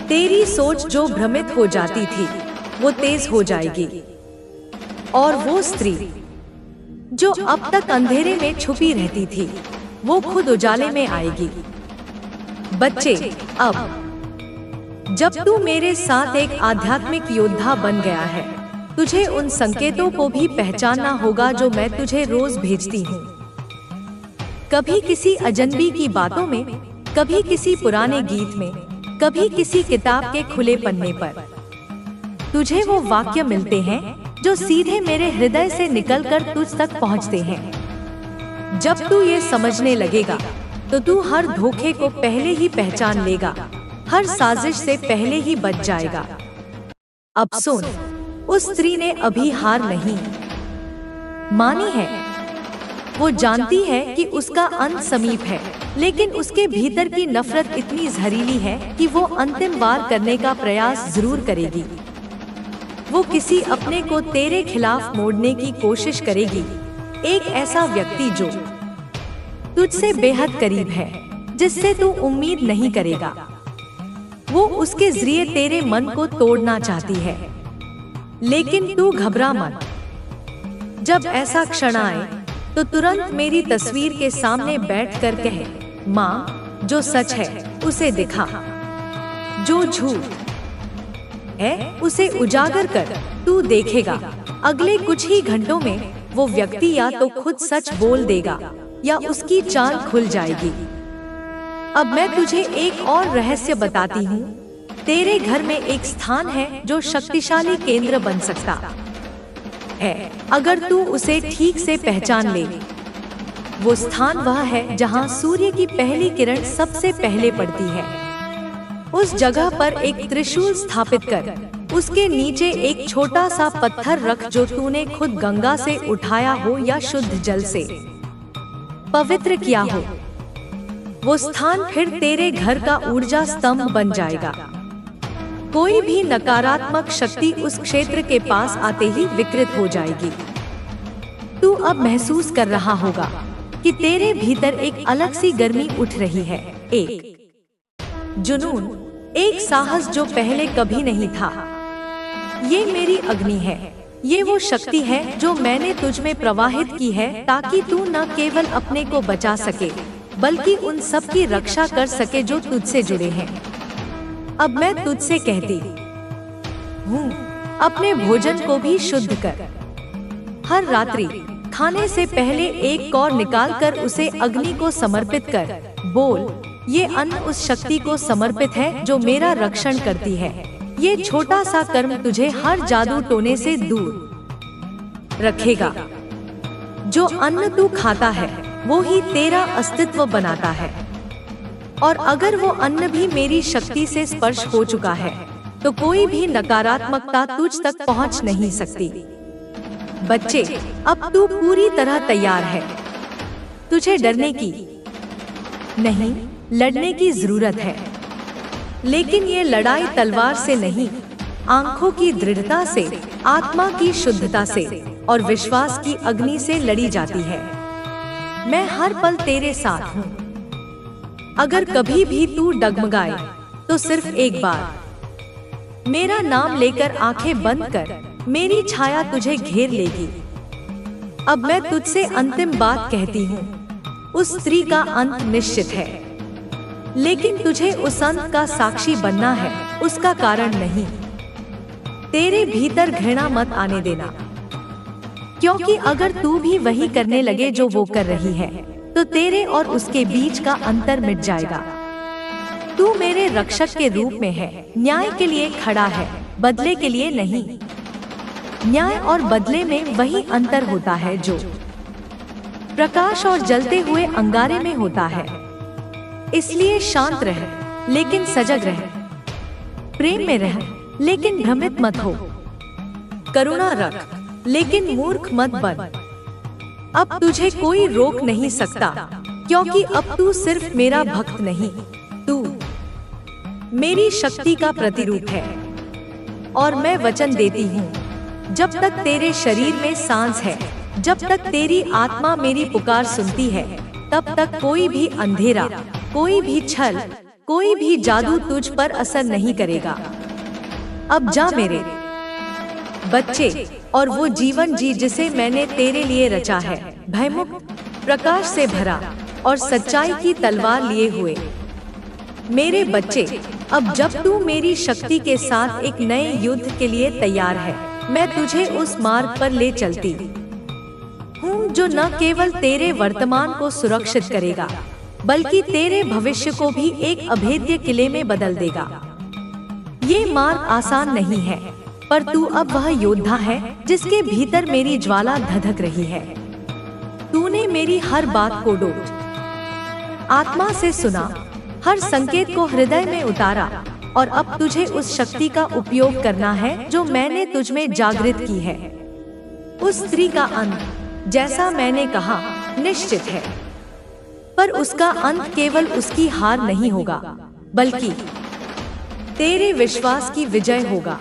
तेरी सोच जो भ्रमित हो जाती थी वो तेज हो जाएगी, और वो स्त्री जो अब तक अंधेरे में छुपी रहती थी वो खुद उजाले में आएगी। बच्चे, अब जब तू मेरे साथ एक आध्यात्मिक योद्धा बन गया है, तुझे उन संकेतों को भी पहचानना होगा जो मैं तुझे रोज भेजती हूँ। कभी किसी अजनबी की बातों में, कभी किसी पुराने गीत में, कभी किसी किताब के खुले पन्ने पर तुझे वो वाक्य मिलते हैं जो सीधे मेरे हृदय से निकलकर तुझ तक पहुँचते हैं। जब तू ये समझने लगेगा तो तू हर धोखे को पहले ही पहचान लेगा, हर साजिश से पहले ही बच जाएगा। अब सुन, उस स्त्री ने अभी हार नहीं मानी है। वो जानती है कि उसका अंत समीप है, लेकिन उसके भीतर की नफरत इतनी जहरीली है कि वो अंतिम वार करने का प्रयास जरूर करेगी। वो किसी अपने को तेरे खिलाफ मोड़ने की कोशिश करेगी, एक ऐसा व्यक्ति जो तुझसे बेहद करीब है, जिससे तू उम्मीद नहीं करेगा। वो उसके जरिए तेरे मन को तोड़ना चाहती है, लेकिन तू घबरा मत। जब ऐसा क्षण आए तो तुरंत मेरी तस्वीर के सामने बैठकर कहे, माँ, जो सच है उसे दिखा, जो झूठ है उसे उजागर कर। तू देखेगा अगले कुछ ही घंटों में वो व्यक्ति या तो खुद सच बोल देगा या उसकी चाल खुल जाएगी। अब मैं तुझे एक और रहस्य बताती हूँ। तेरे घर में एक स्थान है जो शक्तिशाली केंद्र बन सकता है, अगर तू उसे ठीक से पहचान ले। वो स्थान वह है जहाँ सूर्य की पहली किरण सबसे पहले पड़ती है। उस जगह पर एक त्रिशूल स्थापित कर, उसके नीचे एक छोटा सा पत्थर रख जो तूने खुद गंगा से उठाया हो या शुद्ध जल से पवित्र किया हो। वो स्थान फिर तेरे घर का ऊर्जा स्तंभ बन जाएगा। कोई भी नकारात्मक शक्ति उस क्षेत्र के पास आते ही विकृत हो जाएगी। तू अब महसूस कर रहा होगा कि तेरे भीतर एक अलग सी गर्मी उठ रही है, एक जुनून, एक साहस जो पहले कभी नहीं था। ये मेरी अग्नि है, ये वो शक्ति है जो मैंने तुझ में प्रवाहित की है ताकि तू न केवल अपने को बचा सके बल्कि उन सब की रक्षा कर सके जो तुझसे जुड़े हैं। अब मैं तुझसे कहती हूँ, अपने भोजन को भी शुद्ध कर। हर रात्रि खाने से पहले एक कौर निकाल कर उसे अग्नि को समर्पित कर। बोल, ये अन्न उस शक्ति को समर्पित है जो मेरा रक्षण करती है। ये छोटा सा कर्म तुझे हर जादू टोने से दूर रखेगा। जो अन्न तू खाता है वो ही तेरा अस्तित्व बनाता है, और अगर वो अन्न भी मेरी शक्ति से स्पर्श हो चुका है तो कोई भी नकारात्मकता तुझ तक पहुंच नहीं सकती। बच्चे, अब तू पूरी तरह तैयार है। तुझे डरने की नहीं, लड़ने की जरूरत है। लेकिन ये लड़ाई तलवार से नहीं, आंखों की दृढ़ता से, आत्मा की शुद्धता से और विश्वास की अग्नि से लड़ी जाती है। मैं हर पल तेरे साथ हूँ। अगर कभी भी तू डगमगाए तो सिर्फ एक बार मेरा नाम लेकर आंखें बंद कर, मेरी छाया तुझे घेर लेगी। अब मैं तुझसे अंतिम बात कहती हूँ, उस स्त्री का अंत निश्चित है, लेकिन तुझे उस अंत का साक्षी बनना है, उसका कारण नहीं। तेरे भीतर घृणा मत आने देना, क्योंकि अगर तू भी वही करने लगे जो वो कर रही है तो तेरे और उसके बीच का अंतर मिट जाएगा। तू मेरे रक्षक के रूप में है, न्याय के लिए खड़ा है, बदले के लिए नहीं। न्याय और बदले में वही अंतर होता है जो प्रकाश और जलते हुए अंगारे में होता है। इसलिए शांत रह, लेकिन सजग रह। प्रेम में रह, लेकिन भ्रमित मत हो। करुणा रख, लेकिन मूर्ख मत बन। अब तुझे कोई रोक नहीं सकता, क्योंकि अब तू सिर्फ मेरा भक्त नहीं, तू मेरी शक्ति का प्रतिरूप है। और मैं वचन देती हूँ, जब तक तेरे शरीर में सांस है, जब तक तेरी आत्मा मेरी पुकार सुनती है, तब तक कोई भी अंधेरा, कोई भी छल, कोई भी जादू तुझ पर असर नहीं करेगा। अब जा मेरे बच्चे, और वो जीवन जी जिसे मैंने तेरे लिए रचा है, भयमुक्त, प्रकाश से भरा और सच्चाई की तलवार लिए हुए। मेरे बच्चे, अब जब तू मेरी शक्ति के साथ एक नए युद्ध के लिए तैयार है, मैं तुझे उस मार्ग पर ले चलती हूँ जो न केवल तेरे वर्तमान को सुरक्षित करेगा, बल्कि तेरे भविष्य को भी एक अभेद्य किले में बदल देगा। ये मार्ग आसान नहीं है, पर तू अब वह योद्धा है जिसके भीतर मेरी ज्वाला धधक रही है। तूने मेरी हर बात को डोट आत्मा से सुना, हर संकेत को हृदय में उतारा, और अब तुझे उस शक्ति का उपयोग करना है जो मैंने तुझ में जागृत की है। उस स्त्री का अंत, जैसा मैंने कहा, निश्चित है, पर उसका अंत केवल उसकी हार नहीं होगा, बल्कि तेरे विश्वास की विजय होगा।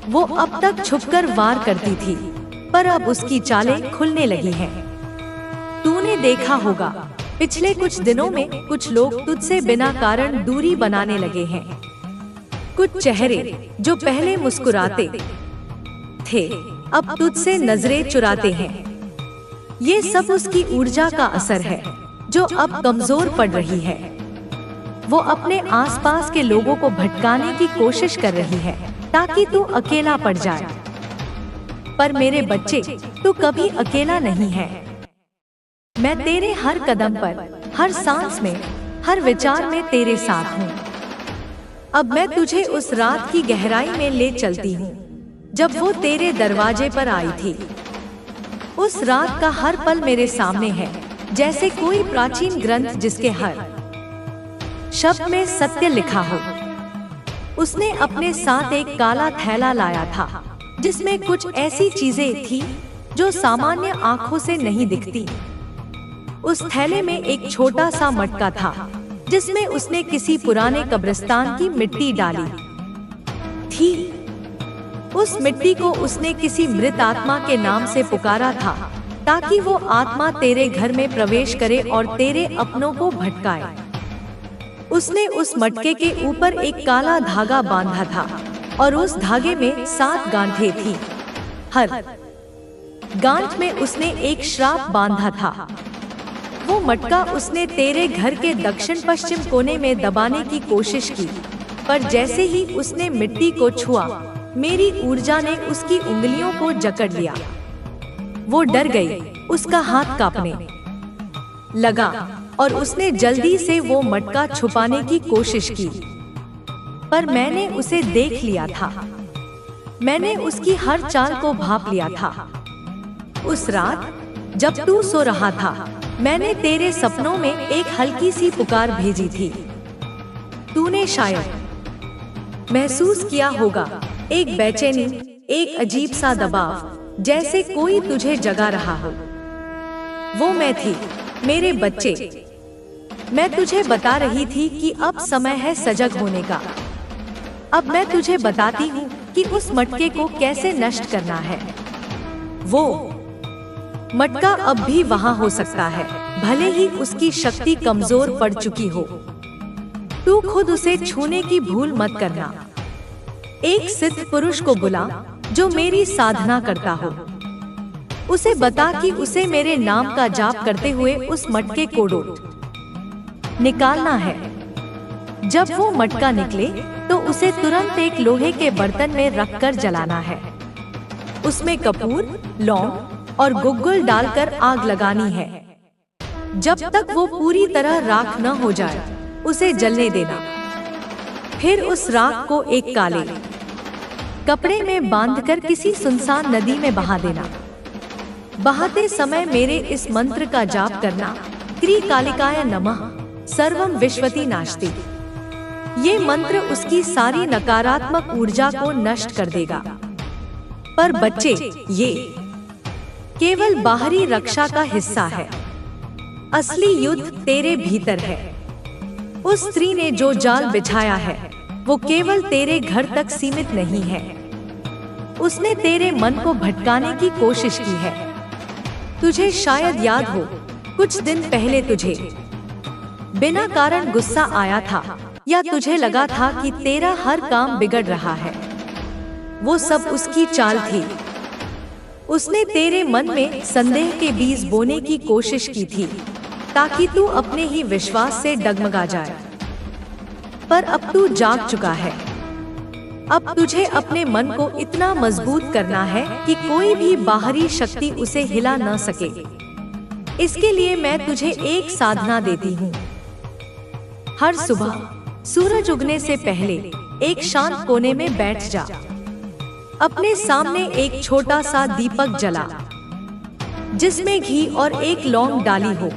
वो अब तक छुपकर वार करती थी, पर अब उसकी चालें खुलने लगी हैं। तूने देखा होगा, पिछले कुछ दिनों में कुछ लोग तुझसे बिना कारण दूरी बनाने लगे हैं। कुछ चेहरे जो पहले मुस्कुराते थे, अब तुझसे नजरें चुराते हैं। ये सब उसकी ऊर्जा का असर है जो अब कमजोर पड़ रही है। वो अपने आसपास के लोगों को भटकाने की कोशिश कर रही है ताकि तू अकेला पड़ जाए। पर मेरे बच्चे, तू कभी अकेला नहीं है। मैं तेरे हर कदम पर, हर सांस में, हर विचार में तेरे साथ हूँ। अब मैं तुझे उस रात की गहराई में ले चलती हूँ जब वो तेरे दरवाजे पर आई थी। उस रात का हर पल मेरे सामने है, जैसे कोई प्राचीन ग्रंथ जिसके हर शब्द में सत्य लिखा हो। उसने अपने साथ एक काला थैला लाया था जिसमें कुछ ऐसी चीजें थी जो सामान्य आंखों से नहीं दिखती। उस थैले में एक छोटा सा मटका था जिसमें उसने किसी पुराने कब्रिस्तान की मिट्टी डाली थी। उस मिट्टी को उसने किसी मृत आत्मा के नाम से पुकारा था ताकि वो आत्मा तेरे घर में प्रवेश करे और तेरे अपनों को भटकाए। उसने उस मटके के ऊपर एक काला धागा बांधा था और उस धागे में 7 गांठें थी। हर गांठ में उसने एक श्राप बांधा था। वो मटका उसने तेरे घर के दक्षिण पश्चिम कोने में दबाने की कोशिश की, पर जैसे ही उसने मिट्टी को छुआ, मेरी ऊर्जा ने उसकी उंगलियों को जकड़ लिया। वो डर गई, उसका हाथ कांपने लगा और उसने जल्दी से वो मटका छुपाने की कोशिश की। पर मैंने उसे देख लिया था। मैंने उसकी हर चाल को भांप लिया था। उस रात जब तू सो रहा था, मैंने तेरे सपनों में एक हल्की सी पुकार भेजी थी। तूने शायद महसूस किया होगा, एक बेचैनी, एक अजीब सा दबाव, जैसे कोई तुझे जगा रहा हो। वो मैं थी, मेरे बच्चे। मैं तुझे बता रही थी कि अब समय है सजग होने का। अब मैं तुझे बताती हूँ कि उस मटके को कैसे नष्ट करना है। वो मटका अब भी वहाँ हो सकता है, भले ही उसकी शक्ति कमजोर पड़ चुकी हो। तू खुद उसे छूने की भूल मत करना। एक सिद्ध पुरुष को बुला जो मेरी साधना करता हो। उसे बता कि उसे मेरे नाम का जाप करते हुए उस मटके को निकालना है। जब वो मटका निकले तो उसे तुरंत एक लोहे के बर्तन में रखकर जलाना है। उसमें कपूर, लौंग और गुग्गुल डालकर आग लगानी है। जब तक वो पूरी तरह राख न हो जाए, उसे जलने देना। फिर उस राख को एक काले कपड़े में बांधकर किसी सुनसान नदी में बहा देना। बहाते समय मेरे इस मंत्र का जाप करना, क्री कालिकाय नमः सर्वम विश्वति नास्ति। ये मंत्र उसकी सारी नकारात्मक ऊर्जा को नष्ट कर देगा। पर बच्चे, ये केवल बाहरी रक्षा का हिस्सा है। असली युद्ध तेरे भीतर है। उस स्त्री ने जो जाल बिछाया है, वो केवल तेरे घर तक सीमित नहीं है। उसने तेरे मन को भटकाने की कोशिश की है। तुझे शायद याद हो, कुछ दिन पहले तुझे बिना कारण गुस्सा आया था या तुझे लगा था कि तेरा हर काम बिगड़ रहा है। वो सब उसकी चाल थी। उसने तेरे मन में संदेह के बीज बोने की कोशिश की थी ताकि तू अपने ही विश्वास से डगमगा जाए। पर अब तू जाग चुका है। अब तुझे अपने मन को इतना मजबूत करना है कि कोई भी बाहरी शक्ति उसे हिला न सके। इसके लिए मैं तुझे एक साधना देती हूँ। हर सुबह सूरज उगने से पहले एक शांत कोने में बैठ जा। अपने सामने एक छोटा सा दीपक जला जिसमें घी और एक लौंग डाली हो।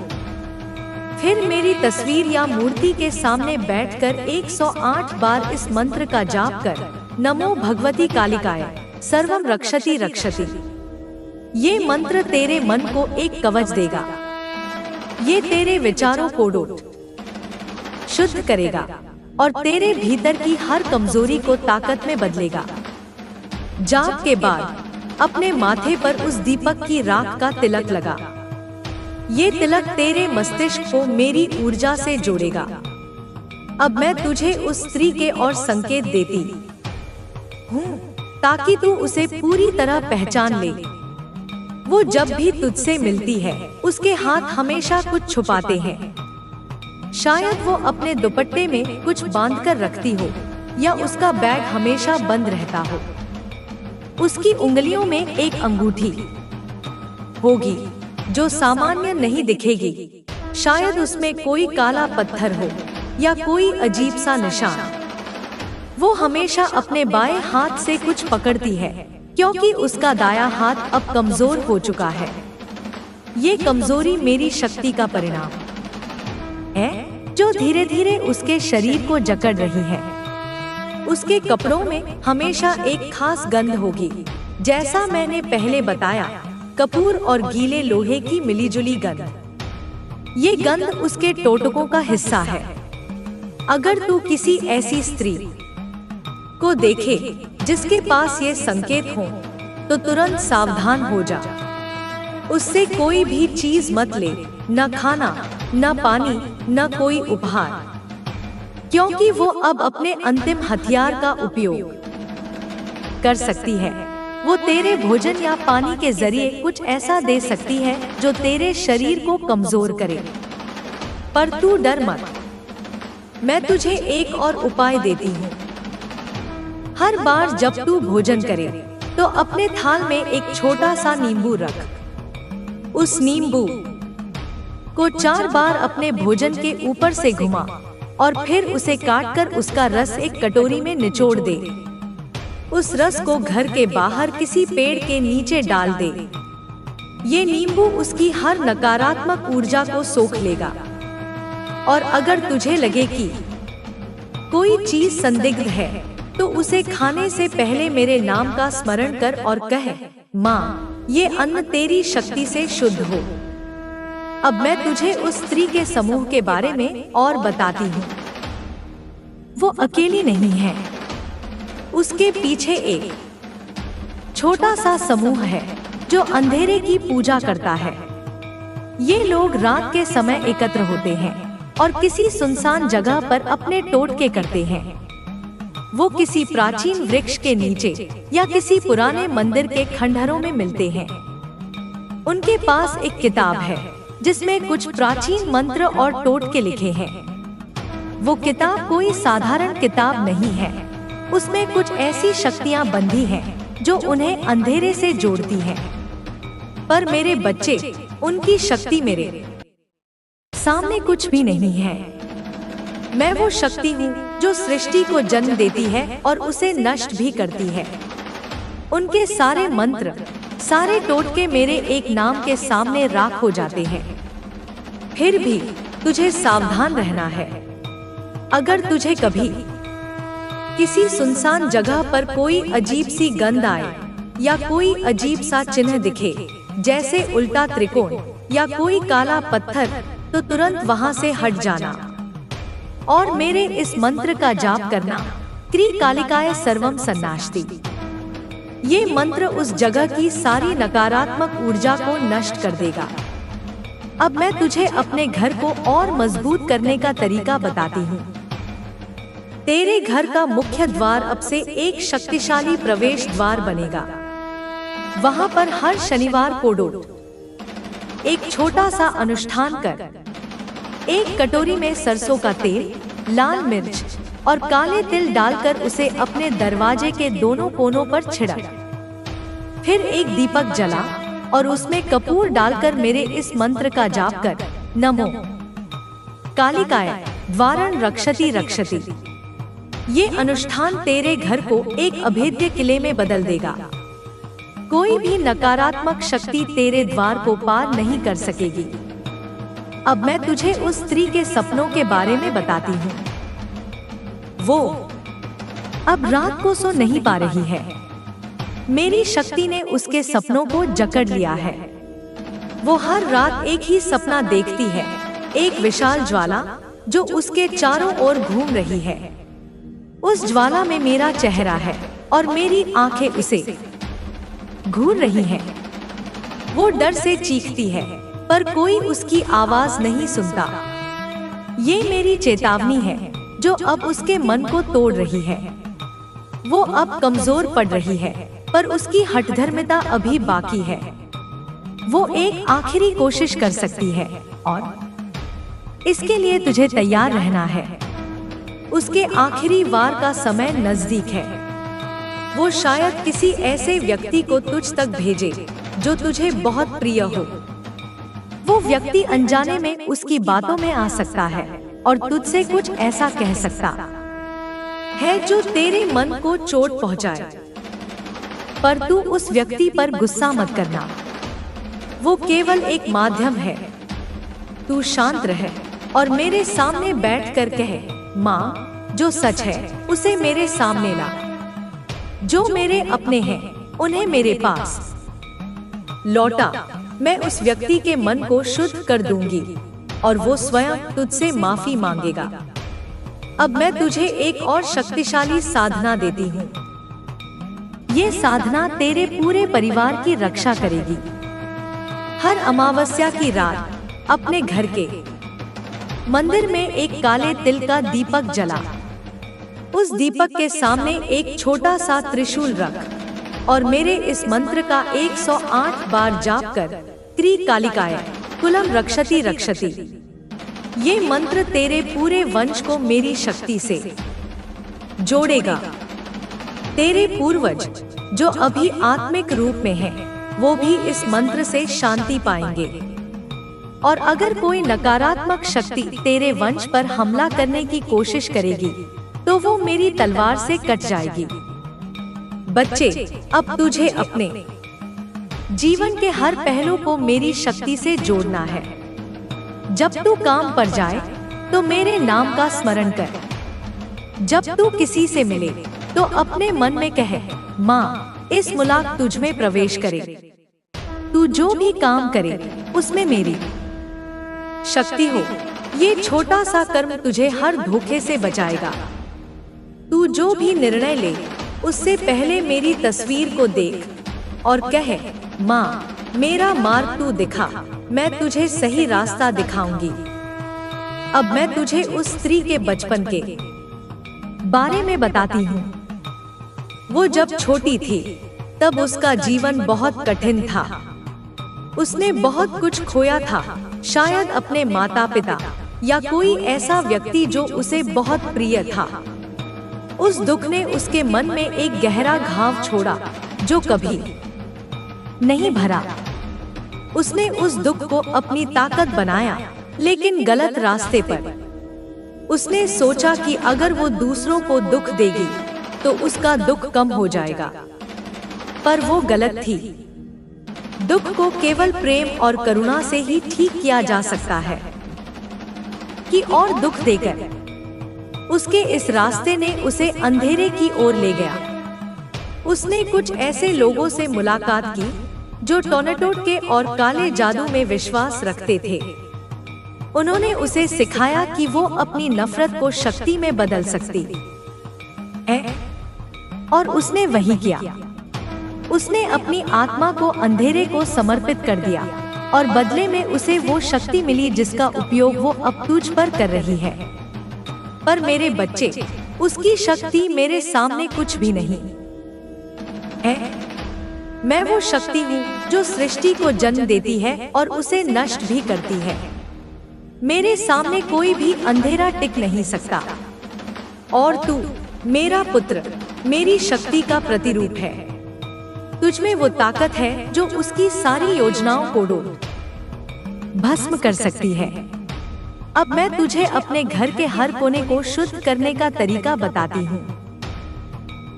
फिर मेरी तस्वीर या मूर्ति के सामने बैठकर 108 बार इस मंत्र का जाप कर। नमो भगवती कालिकाय सर्वम रक्षति रक्षति। ये मंत्र तेरे मन को एक कवच देगा। ये तेरे विचारों को शुद्ध करेगा और तेरे भीतर की हर कमजोरी को ताकत में बदलेगा। जाप के बाद अपने माथे पर उस दीपक की राख का तिलक लगा। ये तिलक तेरे मस्तिष्क को मेरी ऊर्जा से जोड़ेगा। अब मैं तुझे उस स्त्री के और संकेत देती हूँ ताकि तू उसे पूरी तरह पहचान ले। वो जब भी तुझसे मिलती है, उसके हाथ हमेशा कुछ छुपाते हैं। शायद वो अपने दुपट्टे में कुछ बांधकर रखती हो या उसका बैग हमेशा बंद रहता हो। उसकी उंगलियों में एक अंगूठी होगी जो सामान्य नहीं दिखेगी। शायद उसमें कोई काला पत्थर हो या कोई अजीब सा निशान। वो हमेशा अपने बाएं हाथ से कुछ पकड़ती है क्योंकि उसका दायां हाथ अब कमजोर हो चुका है। ये कमजोरी मेरी शक्ति का परिणाम है जो धीरे धीरे उसके शरीर को जकड़ रही है। उसके कपड़ों में हमेशा एक खास गंध होगी, जैसा मैंने पहले बताया, कपूर और गीले लोहे की मिलीजुली गंध। ये गंध उसके टोटकों का हिस्सा है। अगर तू किसी ऐसी स्त्री को देखे जिसके पास ये संकेत हो तो तुरंत सावधान हो जा। उससे कोई भी चीज मत ले, न खाना, न पानी, न कोई उपहार, क्योंकि वो अब अपने अंतिम हथियार का उपयोग कर सकती है। वो तेरे भोजन या पानी के जरिए कुछ ऐसा दे सकती है जो तेरे शरीर को कमजोर करे। पर तू डर मत, मैं तुझे एक और उपाय देती हूँ। हर बार जब तू भोजन करे तो अपने थाल में एक छोटा सा नींबू रख। उस नींबू को 4 बार अपने भोजन के ऊपर से घुमा और फिर उसे काटकर उसका रस एक कटोरी में निचोड़ दे। उस रस को घर के बाहर किसी पेड़ के नीचे डाल दे। ये नींबू उसकी हर नकारात्मक ऊर्जा को सोख लेगा। और अगर तुझे लगे कि कोई चीज संदिग्ध है तो उसे खाने से पहले मेरे नाम का स्मरण कर और कह, माँ, ये अन्न तेरी शक्ति से शुद्ध हो। अब मैं तुझे उस स्त्री के समूह के बारे में और बताती हूँ। वो अकेली नहीं है, उसके पीछे एक छोटा सा समूह है जो अंधेरे की पूजा करता है। ये लोग रात के समय एकत्र होते हैं और किसी सुनसान जगह पर अपने टोटके करते हैं। वो किसी प्राचीन वृक्ष के नीचे या किसी पुराने मंदिर के खंडहरों में मिलते हैं। उनके पास एक किताब है जिसमें कुछ प्राचीन मंत्र और टोटके लिखे हैं। वो किताब कोई साधारण किताब नहीं है। उसमें कुछ ऐसी शक्तियां बंधी हैं जो उन्हें अंधेरे से जोड़ती हैं। पर मेरे बच्चे, उनकी शक्ति मेरे सामने कुछ भी नहीं है। मैं वो शक्ति हूँ जो सृष्टि को जन्म देती है और उसे नष्ट भी करती है। उनके सारे मंत्र, सारे टोटके मेरे एक नाम के सामने राख हो जाते हैं। फिर भी तुझे सावधान रहना है। अगर तुझे कभी किसी सुनसान जगह पर कोई अजीब सी गंध आए या कोई अजीब सा चिन्ह दिखे, जैसे उल्टा त्रिकोण या कोई काला पत्थर, तो तुरंत वहां से हट जाना और मेरे इस मंत्र का जाप करना, क्रीकालिकाय सर्वम सन्नास्ति। ये मंत्र उस जगह की सारी नकारात्मक ऊर्जा को नष्ट कर देगा। अब मैं तुझे अपने घर को और मजबूत करने का तरीका बताती हूँ। तेरे घर का मुख्य द्वार अब से एक शक्तिशाली प्रवेश द्वार बनेगा। वहां पर हर शनिवार को एक छोटा सा अनुष्ठान कर। एक कटोरी में सरसों का तेल, लाल मिर्च और काले तिल डालकर उसे अपने दरवाजे के दोनों कोनों पर छिड़क। फिर एक दीपक जला और उसमें कपूर डालकर मेरे इस मंत्र का जाप कर। नमो कालिकाय द्वारं रक्षति रक्षति। ये अनुष्ठान तेरे घर को एक अभेद्य किले में बदल देगा। कोई भी नकारात्मक शक्ति तेरे द्वार को पार नहीं कर सकेगी। अब मैं तुझे उस स्त्री के सपनों के बारे में बताती हूँ। वो अब रात को सो नहीं पा रही है। मेरी शक्ति ने उसके सपनों को जकड़ लिया है। वो हर रात एक ही सपना देखती है, एक विशाल ज्वाला जो उसके चारों ओर घूम रही है। उस ज्वाला में मेरा चेहरा है और मेरी आंखें उसे घूर रही हैं। वो डर से चीखती है पर कोई उसकी आवाज नहीं सुनता। ये मेरी चेतावनी है जो अब उसके मन को तोड़ रही है। वो अब कमजोर पड़ रही है पर उसकी हठधर्मिता अभी बाकी है। वो एक आखिरी कोशिश कर सकती है और इसके लिए तुझे तैयार रहना है। उसके आखिरी वार का समय नजदीक है। वो शायद किसी ऐसे व्यक्ति को तुझ तक भेजे जो तुझे बहुत प्रिय हो। वो व्यक्ति अनजाने में उसकी बातों में आ सकता है और तुझसे कुछ ऐसा कह सकता है जो तेरे मन को चोट पहुंचाए। पर तू उस व्यक्ति पर गुस्सा मत करना। वो केवल एक माध्यम है। तू शांत रह और मेरे सामने बैठकर कहे, माँ, जो सच है उसे मेरे सामने ला। जो मेरे अपने हैं उन्हें मेरे पास लौटा। मैं उस व्यक्ति के मन को शुद्ध कर दूंगी और वो स्वयं तुझसे माफी मांगेगा। अब मैं तुझे एक और शक्तिशाली साधना देती हूँ। ये साधना तेरे पूरे परिवार की रक्षा करेगी। हर अमावस्या की रात अपने घर के मंदिर में एक काले तिल का दीपक जला। उस दीपक के सामने एक छोटा सा त्रिशूल रख और मेरे इस मंत्र का 108 बार जाप कर, त्रिकालिकाय कुलम रक्षति रक्षति। ये मंत्र तेरे पूरे वंश को मेरी शक्ति से जोड़ेगा। तेरे पूर्वज जो अभी आत्मिक रूप में हैं, वो भी इस मंत्र से शांति पाएंगे। और अगर कोई नकारात्मक शक्ति तेरे वंश पर हमला करने की कोशिश करेगी तो वो मेरी तलवार से कट जाएगी। बच्चे, अब तुझे अपने जीवन के हर पहलू को मेरी शक्ति से जोड़ना है। जब तू काम पर जाए तो मेरे नाम का स्मरण कर। जब तू किसी से मिले तो अपने मन में कहे, माँ, इस मुलाक तुझ में प्रवेश करे। तू जो भी काम करे उसमें मेरी शक्ति हो। ये छोटा सा कर्म तुझे हर धोखे से बचाएगा। तू जो भी निर्णय ले उससे पहले मेरी तस्वीर को देख और कहे, माँ, मेरा मार्ग तू दिखा, मैं तुझे सही रास्ता दिखाऊंगी। अब मैं तुझे उस स्त्री के बचपन के बारे में बताती हूँ। वो जब छोटी थी तब उसका जीवन बहुत कठिन था। उसने बहुत कुछ खोया था, शायद अपने माता पिता या कोई ऐसा व्यक्ति जो उसे बहुत प्रिय था। उस दुख ने उसके मन में एक गहरा घाव छोड़ा जो कभी नहीं भरा। उसने उस दुख को अपनी ताकत बनाया, लेकिन गलत रास्ते पर। उसने सोचा कि अगर वो दूसरों को दुख देगी तो उसका दुख कम हो जाएगा, पर वो गलत थी। दुख को केवल प्रेम और करुणा से ही ठीक किया जा सकता है कि और दुख देकर। उसके इस रास्ते ने उसे अंधेरे की ओर ले गया। उसने कुछ ऐसे लोगों से मुलाकात की जो टोनाटोटके और काले जादू में विश्वास रखते थे। उन्होंने उसे सिखाया कि वो अपनी नफरत को शक्ति में बदल सकती है, और उसने वही किया। उसने अपनी आत्मा को अंधेरे को समर्पित कर दिया और बदले में उसे वो शक्ति मिली जिसका उपयोग वो अब तुझ पर कर रही है। पर मेरे बच्चे, उसकी शक्ति मेरे सामने कुछ भी नहीं है। मैं वो शक्ति हूँ जो सृष्टि को जन्म देती है और उसे नष्ट भी करती है। मेरे सामने कोई भी अंधेरा टिक नहीं सकता। और तू, मेरा पुत्र, मेरी शक्ति का प्रतिरूप है। तुझ में वो ताकत है जो उसकी सारी योजनाओं को भस्म कर सकती है। अब मैं तुझे अपने घर के हर कोने को शुद्ध करने का तरीका बताती हूँ।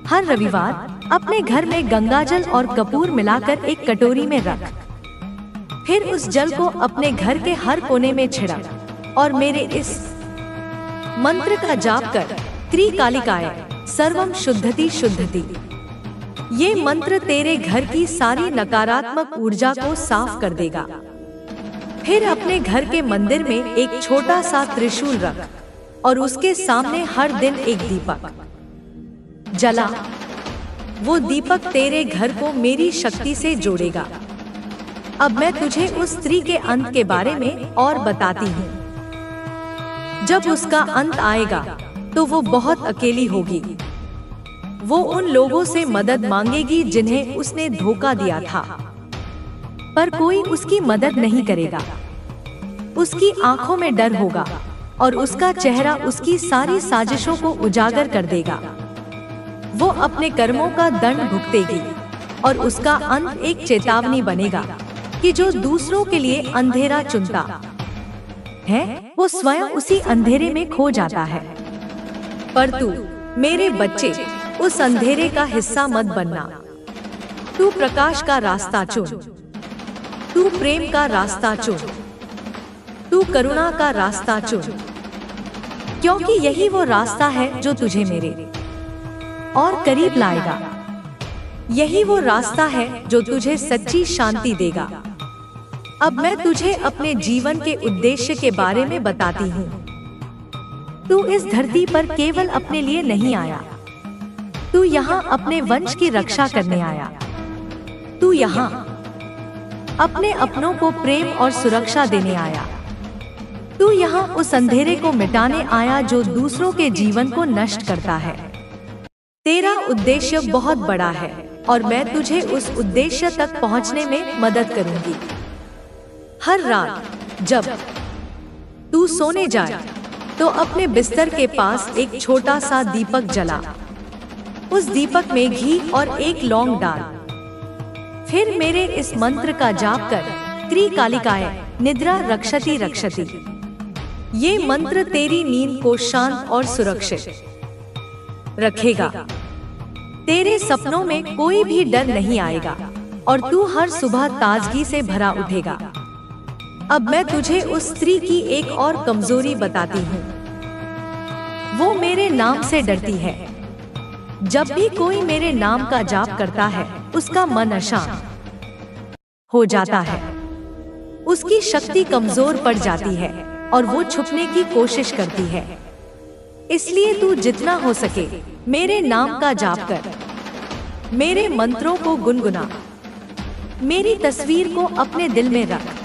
हर रविवार अपने घर में गंगाजल और कपूर मिलाकर एक कटोरी में रख। फिर उस जल को अपने घर के हर कोने में छिड़क और मेरे इस मंत्र का जाप कर, त्रिकालिकाय सर्वम शुद्धति शुद्धति। ये मंत्र तेरे घर की सारी नकारात्मक ऊर्जा को साफ कर देगा। फिर अपने घर के मंदिर में एक छोटा सा त्रिशूल रख और उसके सामने हर दिन एक दीपक जला। वो दीपक तेरे घर को मेरी शक्ति से जोड़ेगा। अब मैं तुझे उस स्त्री के अंत के बारे में और बताती हूँ। जब उसका अंत आएगा तो वो बहुत अकेली होगी। वो उन लोगों से मदद मांगेगी जिन्हें उसने धोखा दिया था, पर कोई उसकी मदद नहीं करेगा। उसकी आंखों में डर होगा और उसका चेहरा उसकी सारी साजिशों को उजागर कर देगा। वो अपने कर्मों का दंड भुगतेगी और उसका अंत एक चेतावनी बनेगा कि जो दूसरों के लिए अंधेरा चुनता है वो स्वयं उसी अंधेरे में खो जाता है। पर तू मेरे बच्चे उस अंधेरे का हिस्सा मत बनना। तू प्रकाश का रास्ता चुन, तू प्रेम का रास्ता चुन, तू करुणा का रास्ता चुन, क्योंकि यही वो रास्ता है जो तुझे मेरे और करीब लाएगा। यही वो रास्ता है जो तुझे सच्ची शांति देगा। अब मैं तुझे अपने जीवन के उद्देश्य के बारे में बताती हूँ। तू इस धरती पर केवल अपने लिए नहीं आया, तू यहाँ अपने वंश की रक्षा करने आया। तू यहाँ अपने अपनों को प्रेम और सुरक्षा देने आया। तू यहाँ उस अंधेरे को मिटाने आया जो दूसरों के जीवन को नष्ट करता है। तेरा उद्देश्य बहुत बड़ा है और मैं तुझे उस उद्देश्य तक पहुँचने में मदद करूंगी। हर रात जब तू सोने जाए तो अपने बिस्तर के पास एक छोटा सा दीपक जला। उस दीपक में घी और एक लौंग डाल। फिर मेरे इस मंत्र का जाप कर, त्रिकालिकाय निद्रा रक्षति रक्षति। ये मंत्र तेरी नींद को शांत और सुरक्षित रखेगा। तेरे सपनों में कोई भी डर नहीं आएगा और तू हर सुबह ताजगी से भरा उठेगा। अब मैं तुझे उस स्त्री की एक और कमजोरी बताती हूँ। वो मेरे नाम से डरती है। जब भी कोई मेरे नाम का जाप करता है उसका मन अशांत हो जाता है, उसकी शक्ति कमजोर पड़ जाती है और वो छुपने की कोशिश करती है। इसलिए तू जितना हो सके मेरे नाम का जाप कर, मेरे मंत्रों को गुनगुना, मेरी तस्वीर को अपने दिल में रख।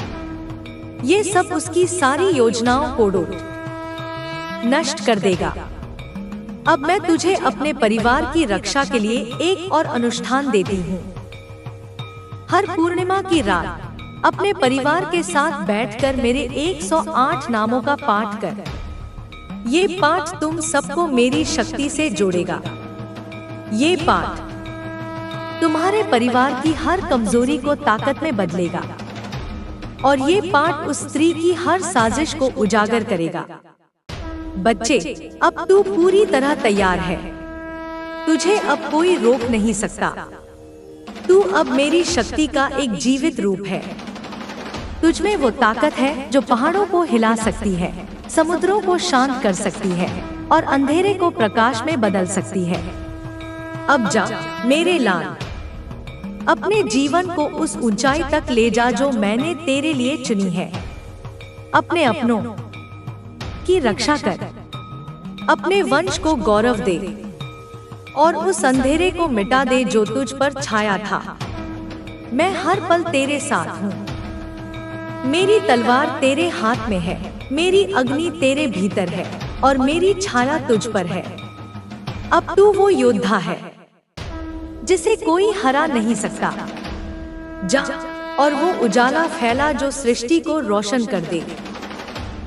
ये सब उसकी सारी योजनाओं को नष्ट कर देगा। अब मैं तुझे अपने परिवार की रक्षा के लिए एक और अनुष्ठान देती हूँ। हर पूर्णिमा की रात अपने परिवार के साथ बैठकर मेरे 108 नामों का पाठ कर। ये पाठ तुम सबको मेरी शक्ति से जोड़ेगा। ये पाठ तुम्हारे परिवार की हर कमजोरी को ताकत में बदलेगा और ये पाठ उस स्त्री की हर साजिश को उजागर करेगा। बच्चे, अब तू पूरी तरह तैयार है। तुझे अब कोई रोक नहीं सकता। तू अब मेरी शक्ति का एक जीवित रूप है। तुझमें वो ताकत है जो पहाड़ों को हिला सकती है, समुद्रों को शांत कर सकती है और अंधेरे को प्रकाश में बदल सकती है। अब जा मेरे लाल, अपने जीवन को उस ऊंचाई तक ले जा जो मैंने तेरे लिए चुनी है। अपने अपनों की रक्षा कर, अपने वंश को गौरव दे और उस अंधेरे को मिटा दे जो तुझ पर छाया था। मैं हर पल तेरे साथ हूँ। मेरी तलवार तेरे हाथ में है, मेरी अग्नि तेरे भीतर है और मेरी छाया तुझ पर है। अब तू वो योद्धा है जिसे कोई हरा नहीं सकता। जा और वो उजाला फैला जो सृष्टि को रोशन कर दे।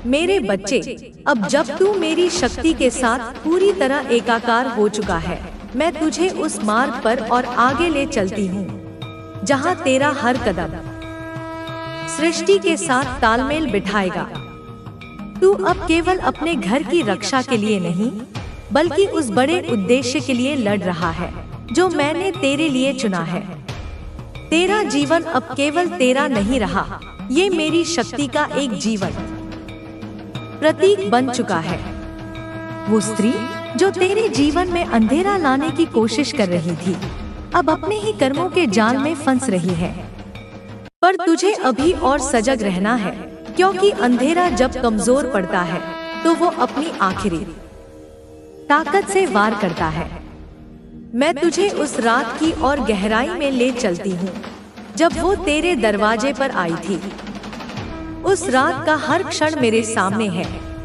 मेरे बच्चे, अब जब तू मेरी शक्ति के साथ पूरी तरह एकाकार हो चुका है, मैं तुझे उस मार्ग पर और आगे ले चलती हूँ जहाँ तेरा हर कदम सृष्टि के साथ तालमेल बिठाएगा। तू अब केवल अपने घर की रक्षा के लिए नहीं, बल्कि उस बड़े उद्देश्य के लिए लड़ रहा है जो मैंने तेरे लिए चुना है। तेरा जीवन अब केवल तेरा नहीं रहा, ये मेरी शक्ति का एक जीवन प्रतीक बन चुका है। वो स्त्री जो तेरे जीवन में अंधेरा लाने की कोशिश कर रही थी, अब अपने ही कर्मों के जाल में फंस रही है। पर तुझे अभी और सजग रहना है, क्योंकि अंधेरा जब कमजोर पड़ता है तो वो अपनी आखिरी ताकत से वार करता है। मैं तुझे उस रात की और गहराई में ले चलती हूँ जब वो तेरे दरवाजे पर आई थी। उस रात का हर क्षण मेरे सामने है,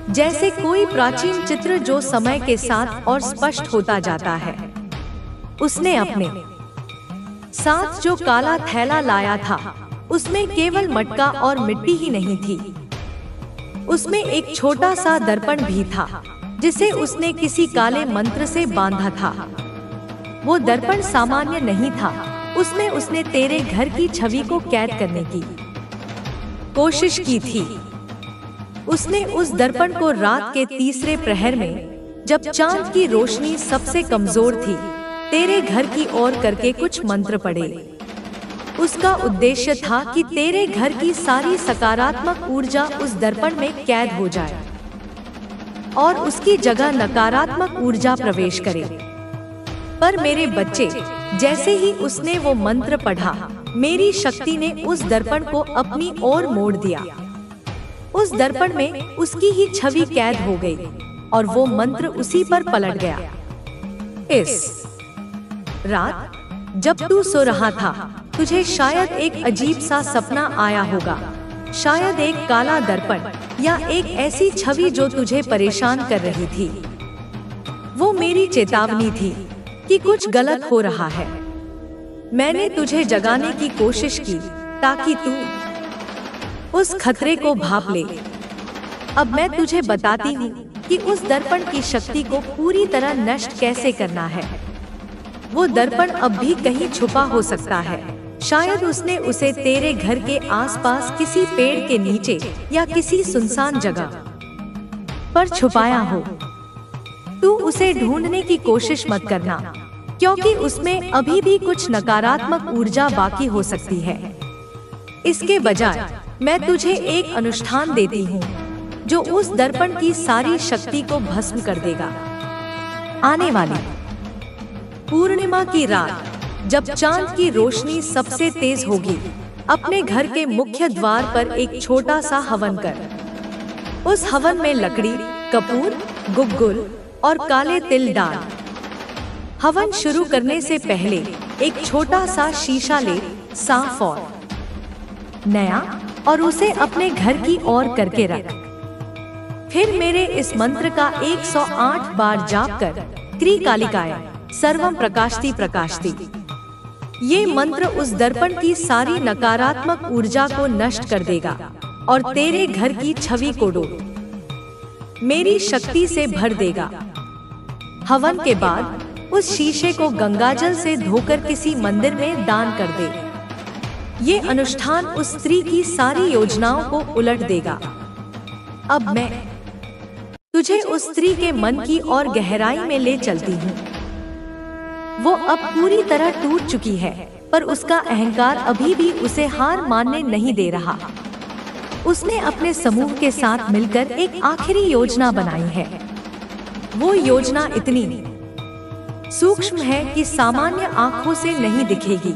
जैसे कोई प्राचीन चित्र जो समय के साथ और स्पष्ट होता जाता है। उसने अपने साथ जो काला थैला लाया था, उसमें केवल मटका और मिट्टी ही नहीं थी, उसमें एक छोटा सा दर्पण भी था जिसे उसने किसी काले मंत्र से बांधा था। वो दर्पण सामान्य नहीं था, उसमें उसने तेरे घर की छवि को कैद करने की कोशिश की थी। उसने उस दर्पण को रात के तीसरे प्रहर में, जब चांद की रोशनी सबसे कमजोर थी, तेरे घर की ओर करके कुछ मंत्र पढ़े। उसका उद्देश्य था कि तेरे घर की सारी सकारात्मक ऊर्जा उस दर्पण में कैद हो जाए और उसकी जगह नकारात्मक ऊर्जा प्रवेश करे। पर मेरे बच्चे, जैसे ही उसने वो मंत्र पढ़ा, मेरी शक्ति ने उस दर्पण को अपनी ओर मोड़ दिया। उस दर्पण में उसकी ही छवि कैद हो गई और वो मंत्र उसी पर पलट गया। इस रात जब तू सो रहा था, तुझे शायद एक अजीब सा सपना आया होगा, शायद एक काला दर्पण या एक ऐसी छवि जो तुझे परेशान कर रही थी। वो मेरी चेतावनी थी कि कुछ गलत हो रहा है। मैंने तुझे जगाने की कोशिश की ताकि तू उस खतरे को भाप ले। अब मैं तुझे बताती हूँ कि उस दर्पण की शक्ति को पूरी तरह नष्ट कैसे करना है। वो दर्पण अब भी कहीं छुपा हो सकता है, शायद उसने उसे तेरे घर के आसपास किसी पेड़ के नीचे या किसी सुनसान जगह पर छुपाया हो। तू उसे ढूंढने की कोशिश मत करना, क्योंकि उसमें अभी भी कुछ नकारात्मक ऊर्जा बाकी हो सकती है। इसके बजाय मैं तुझे एक अनुष्ठान देती हूँ जो उस दर्पण की सारी शक्ति को भस्म कर देगा। आने वाली पूर्णिमा की रात, जब चांद की रोशनी सबसे तेज होगी, अपने घर के मुख्य द्वार पर एक छोटा सा हवन कर। उस हवन में लकड़ी, कपूर, गुग्गुल और काले तिल डाल। हवन शुरू करने से पहले एक छोटा सा शीशा ले, साफ और नया, और उसे अपने घर की ओर करके रख। फिर मेरे इस मंत्र का 108 बार जाप कर, त्रिकालिकाय सर्वम प्रकाशति प्रकाशति। ये मंत्र उस दर्पण की सारी नकारात्मक ऊर्जा को नष्ट कर देगा और तेरे घर की छवि को मेरी शक्ति से भर देगा। हवन के बाद उस शीशे को गंगाजल से धोकर किसी मंदिर में दान कर दे। ये अनुष्ठान उस स्त्री की सारी योजनाओं को उलट देगा। अब मैं तुझे उस स्त्री के मन की और गहराई में ले चलती हूँ। वो अब पूरी तरह टूट चुकी है, पर उसका अहंकार अभी भी उसे हार मानने नहीं दे रहा। उसने अपने समूह के साथ मिलकर एक आखिरी योजना बनाई है। वो योजना इतनी सूक्ष्म है कि सामान्य आंखों से नहीं दिखेगी।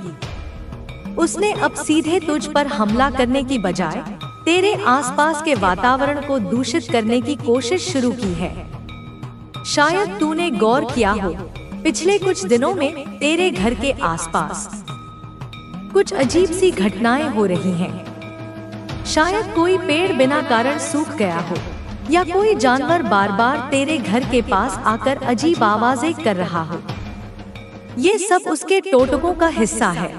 उसने अब सीधे तुझ पर हमला करने की बजाय तेरे आसपास के वातावरण को दूषित करने की कोशिश शुरू की है। शायद तूने गौर किया हो, पिछले कुछ दिनों में तेरे घर के आसपास कुछ अजीब सी घटनाएं हो रही हैं। शायद कोई पेड़ बिना कारण सूख गया हो, या कोई जानवर बार बार तेरे घर के पास आकर अजीब आवाजें कर रहा हो। ये सब उसके टोटकों का हिस्सा है।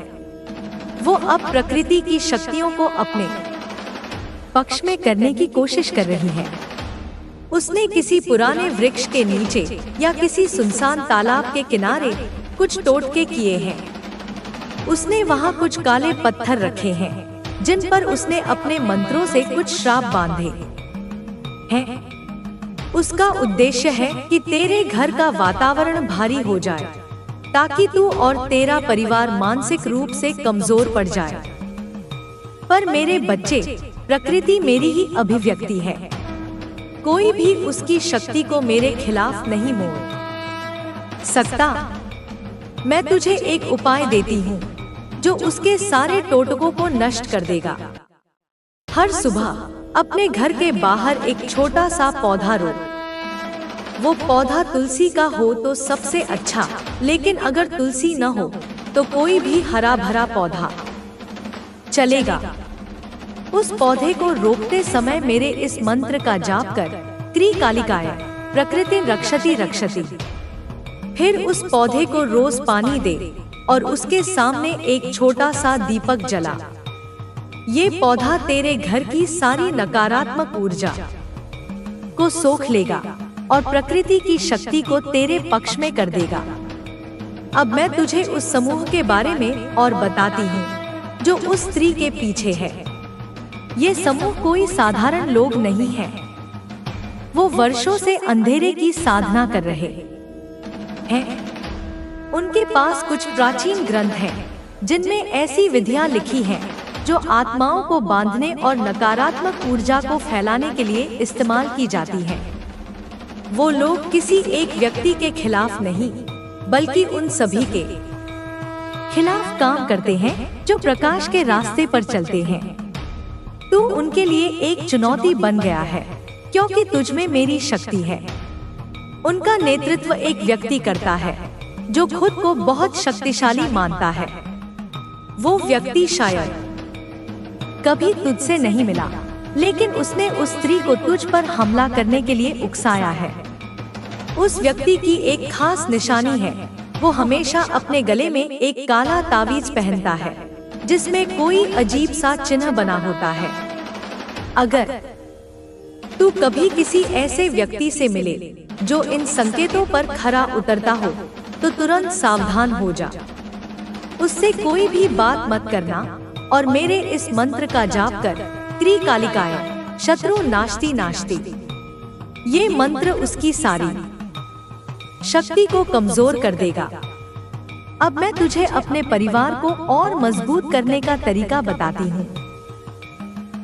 वो अब प्रकृति की शक्तियों को अपने पक्ष में करने की कोशिश कर रही है। उसने किसी पुराने वृक्ष के नीचे या किसी सुनसान तालाब के किनारे कुछ टोटके किए हैं। उसने वहां कुछ काले पत्थर रखे हैं जिन पर उसने अपने मंत्रों से कुछ श्राप बांधे हैं। उसका उद्देश्य है कि तेरे घर का वातावरण भारी हो जाए, ताकि तू और तेरा परिवार मानसिक रूप से कमजोर पड़ जाए। पर मेरे बच्चे, प्रकृति मेरी ही अभिव्यक्ति है। कोई भी उसकी शक्ति को मेरे खिलाफ नहीं मोड़ सकता। मैं तुझे एक उपाय देती हूँ जो उसके सारे टोटकों को नष्ट कर देगा। हर सुबह अपने घर के बाहर एक छोटा सा पौधा रो। वो पौधा तुलसी का हो तो सबसे अच्छा, लेकिन अगर तुलसी न हो तो कोई भी हरा भरा पौधा चलेगा। उस पौधे को रोकते समय मेरे इस मंत्र का जाप कर, त्रिकालिकाय प्रकृति रक्षति रक्षति। फिर उस पौधे को रोज पानी दे और उसके सामने एक छोटा सा दीपक जला। ये पौधा तेरे घर की सारी नकारात्मक ऊर्जा को सोख लेगा और प्रकृति की शक्ति को तेरे पक्ष में कर देगा। अब मैं तुझे उस समूह के बारे में और बताती हूँ जो उस स्त्री के पीछे है। ये समूह कोई साधारण लोग नहीं है। वो वर्षों से अंधेरे की साधना कर रहे हैं। उनके पास कुछ प्राचीन ग्रंथ हैं, जिनमें ऐसी विधियां लिखी हैं जो आत्माओं को बांधने और नकारात्मक ऊर्जा को फैलाने के लिए इस्तेमाल की जाती हैं। वो लोग किसी एक व्यक्ति के खिलाफ नहीं, बल्कि उन सभी के खिलाफ काम करते हैं जो प्रकाश के रास्ते पर चलते हैं। तू उनके लिए एक चुनौती बन गया है, क्योंकि तुझमें मेरी शक्ति है। उनका नेतृत्व एक व्यक्ति करता है जो खुद को बहुत शक्तिशाली मानता है। वो व्यक्ति शायद कभी तुझसे नहीं मिला, लेकिन उसने उस स्त्री को तुझ पर हमला करने के लिए उकसाया है। उस व्यक्ति की एक खास निशानी है। वो हमेशा अपने गले में एक काला तावीज पहनता है, जिसमें कोई अजीब सा चिन्ह बना होता है। अगर तू कभी किसी ऐसे व्यक्ति से मिले जो इन संकेतों पर खरा उतरता हो, तो तुरंत सावधान हो जा। उससे कोई भी बात मत करना और मेरे इस मंत्र का जाप कर। त्रिकालिकाय शत्रु नास्ति नास्ति। ये मंत्र उसकी सारी शक्ति को कमजोर कर देगा। अब मैं तुझे अपने परिवार को और मजबूत करने का तरीका बताती हूँ।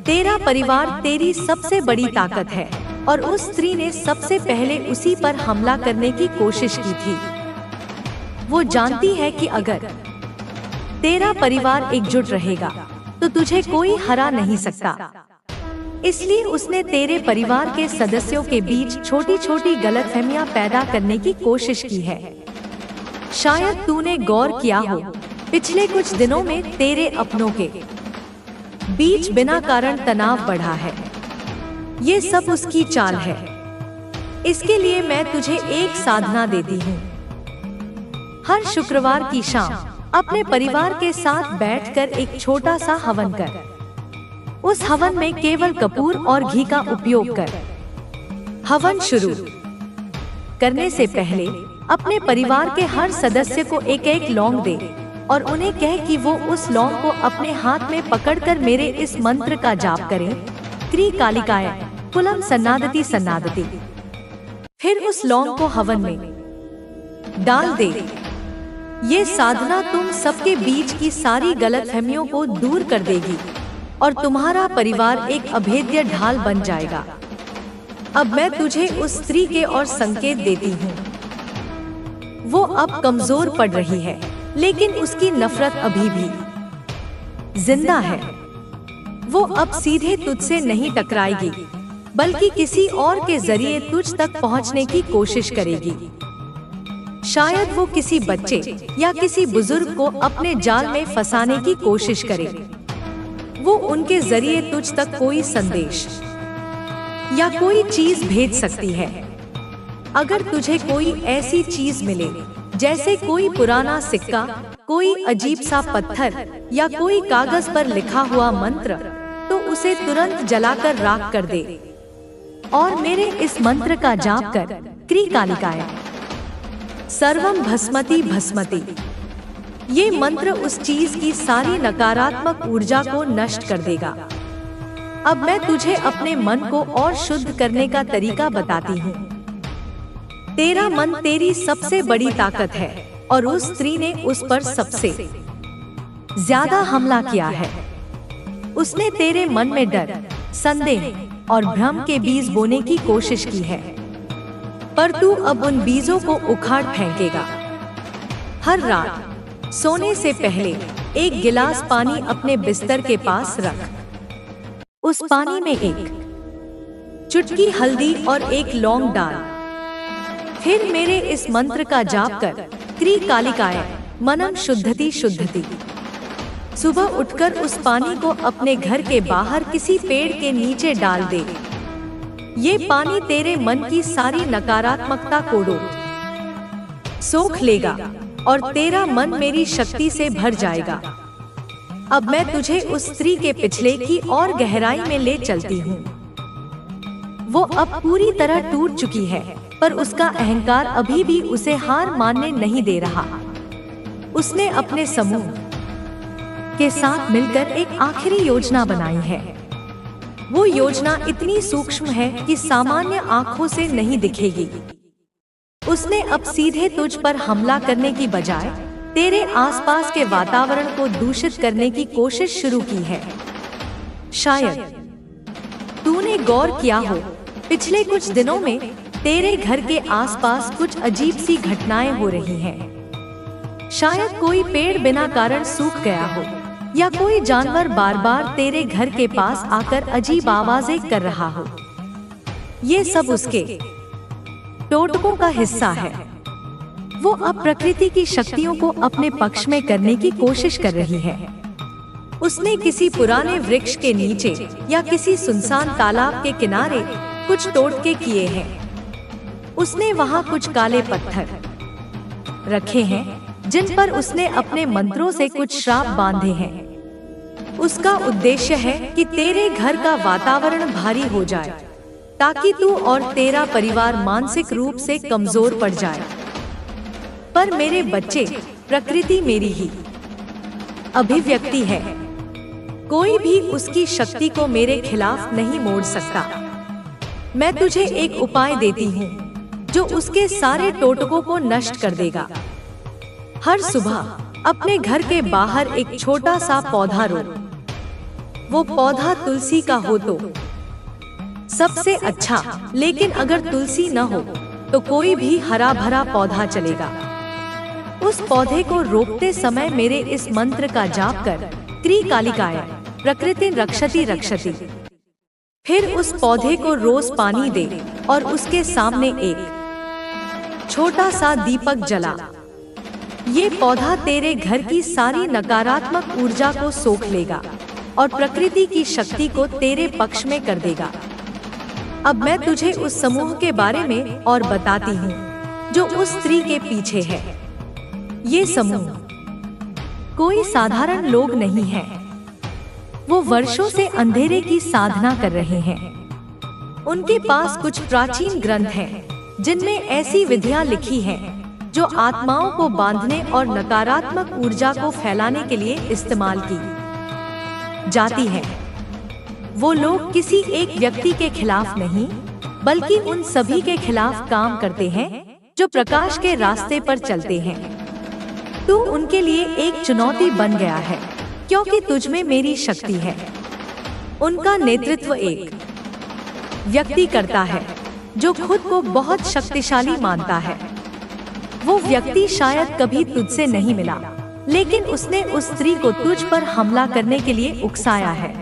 तेरा परिवार तेरी सबसे बड़ी ताकत है और उस स्त्री ने सबसे पहले उसी पर हमला करने की कोशिश की थी। वो जानती है कि अगर तेरा परिवार एकजुट रहेगा तो तुझे कोई हरा नहीं सकता। इसलिए उसने तेरे परिवार के सदस्यों के बीच छोटी छोटी गलतफहमियां पैदा करने की कोशिश की है। शायद तूने गौर किया हो, पिछले कुछ दिनों में तेरे अपनों के बीच बिना कारण तनाव बढ़ा है। ये सब उसकी चाल है। इसके लिए मैं तुझे एक साधना देती हूँ। हर शुक्रवार की शाम अपने परिवार के साथ बैठकर एक छोटा सा हवन कर। उस हवन में केवल कपूर और घी का उपयोग कर। हवन शुरू करने से पहले अपने परिवार के हर सदस्य को एक एक लौंग दे और उन्हें कह कि वो उस लौंग को अपने हाथ में पकड़कर मेरे इस मंत्र का जाप करें। त्रिकालिकाय कुलम सन्नादति सन्नादति। फिर उस लौंग को हवन में डाल दे। ये साधना तुम सबके बीच की सारी गलतफहमियों को दूर कर देगी और तुम्हारा परिवार एक अभेद्य ढाल बन जाएगा। अब मैं तुझे उस स्त्री के और संकेत देती हूँ। वो अब कमजोर पड़ रही है, लेकिन उसकी नफरत अभी भी जिंदा है। वो अब सीधे तुझसे नहीं टकराएगी, बल्कि किसी और के जरिए तुझ तक पहुंचने की कोशिश करेगी। शायद वो किसी बच्चे या किसी बुजुर्ग को अपने जाल में फंसाने की कोशिश करे। वो उनके जरिए तुझ तक कोई संदेश या कोई चीज भेज सकती है। अगर तुझे कोई ऐसी चीज मिले, जैसे कोई पुराना सिक्का, कोई अजीब सा पत्थर या कोई कागज पर लिखा हुआ मंत्र, तो उसे तुरंत जलाकर राख कर दे और मेरे इस मंत्र का जाप कर। त्रिकालिकाय सर्वम भस्मति भस्मति। ये मंत्र उस चीज की सारी नकारात्मक ऊर्जा को नष्ट कर देगा। अब मैं तुझे अपने मन को और शुद्ध करने का तरीका बताती हूँ। तेरा मन तेरी सबसे बड़ी ताकत है और उस स्त्री ने उस पर सबसे ज्यादा हमला किया है। उसने तेरे मन में डर, संदेह और भ्रम के बीज बोने की कोशिश की है, पर तू अब उन बीजों को उखाड़ फेंकेगा। हर रात सोने से पहले एक गिलास पानी अपने बिस्तर के पास रख। उस पानी में एक चुटकी हल्दी और एक लौंग डाल। फिर मेरे इस मंत्र का जाप कर। त्रिकालिकाय मनम शुद्धति शुद्धति। सुबह उठकर उस पानी को अपने घर के बाहर किसी पेड़ के नीचे डाल दे। ये पानी तेरे मन की सारी नकारात्मकता को सोख लेगा और तेरा मन मेरी शक्ति से भर जाएगा। अब मैं तुझे उस स्त्री के पिछले की और गहराई में ले चलती हूँ। वो अब पूरी तरह टूट चुकी है, पर उसका अहंकार अभी भी उसे हार मानने नहीं दे रहा। उसने अपने समूह के साथ मिलकर एक आखिरी योजना बनाई है। वो योजना इतनी सूक्ष्म है कि सामान्य आंखों से नहीं दिखेगी। उसने अब सीधे तुझ पर हमला करने की बजाय तेरे आसपास के वातावरण को दूषित करने की कोशिश शुरू की है। शायद तूने गौर किया हो, पिछले कुछ दिनों में तेरे घर के आसपास कुछ अजीब सी घटनाएं हो रही हैं। शायद कोई पेड़ बिना कारण सूख गया हो, या कोई जानवर बार बार तेरे घर के पास आकर अजीब आवाजें कर रहा हो। ये सब उसके टोटकों का हिस्सा है। वो अब प्रकृति की शक्तियों को अपने पक्ष में करने की कोशिश कर रही है। उसने किसी पुराने वृक्ष के नीचे या किसी सुनसान तालाब के किनारे कुछ टोटके किए हैं। उसने वहाँ कुछ काले पत्थर रखे हैं जिन पर उसने अपने मंत्रों से कुछ श्राप बांधे हैं। उसका उद्देश्य है कि तेरे घर का वातावरण भारी हो जाए, ताकि तू और तेरा परिवार मानसिक रूप से कमजोर पड़ जाए। पर मेरे बच्चे, प्रकृति मेरी ही अभिव्यक्ति है। कोई भी उसकी शक्ति को मेरे खिलाफ नहीं मोड़ सकता। मैं तुझे एक उपाय देती हूँ जो उसके सारे टोटकों को नष्ट कर देगा। हर सुबह अपने घर के बाहर एक छोटा सा पौधा रो। वो पौधा तुलसी का हो तो सबसे अच्छा, लेकिन अगर तुलसी न हो तो कोई भी हरा भरा पौधा चलेगा। उस पौधे को रोपते समय मेरे इस मंत्र का जाप कर, त्रिकालिकाय प्रकृति रक्षति रक्षति। फिर उस पौधे को रोज पानी दे और उसके सामने एक छोटा सा दीपक जला। ये पौधा तेरे घर की सारी नकारात्मक ऊर्जा को सोख लेगा और प्रकृति की शक्ति को तेरे पक्ष में कर देगा। अब मैं तुझे उस समूह के बारे में और बताती हूँ जो उस स्त्री के पीछे है। ये समूह कोई साधारण लोग नहीं है। वो वर्षों से अंधेरे की साधना कर रहे हैं। उनके पास कुछ प्राचीन ग्रंथ हैं जिनमें ऐसी विधियां लिखी हैं जो आत्माओं को बांधने और नकारात्मक ऊर्जा को फैलाने के लिए इस्तेमाल की जाती है। वो लोग किसी एक व्यक्ति के खिलाफ नहीं, बल्कि उन सभी के खिलाफ काम करते हैं जो प्रकाश के रास्ते पर चलते हैं। तू उनके लिए एक चुनौती बन गया है, क्योंकि तुझ में मेरी शक्ति है। उनका नेतृत्व एक व्यक्ति करता है जो खुद को बहुत शक्तिशाली मानता है। वो व्यक्ति शायद कभी तुझसे नहीं मिला, लेकिन उसने उस स्त्री को तुझ पर हमला करने के लिए उकसाया है।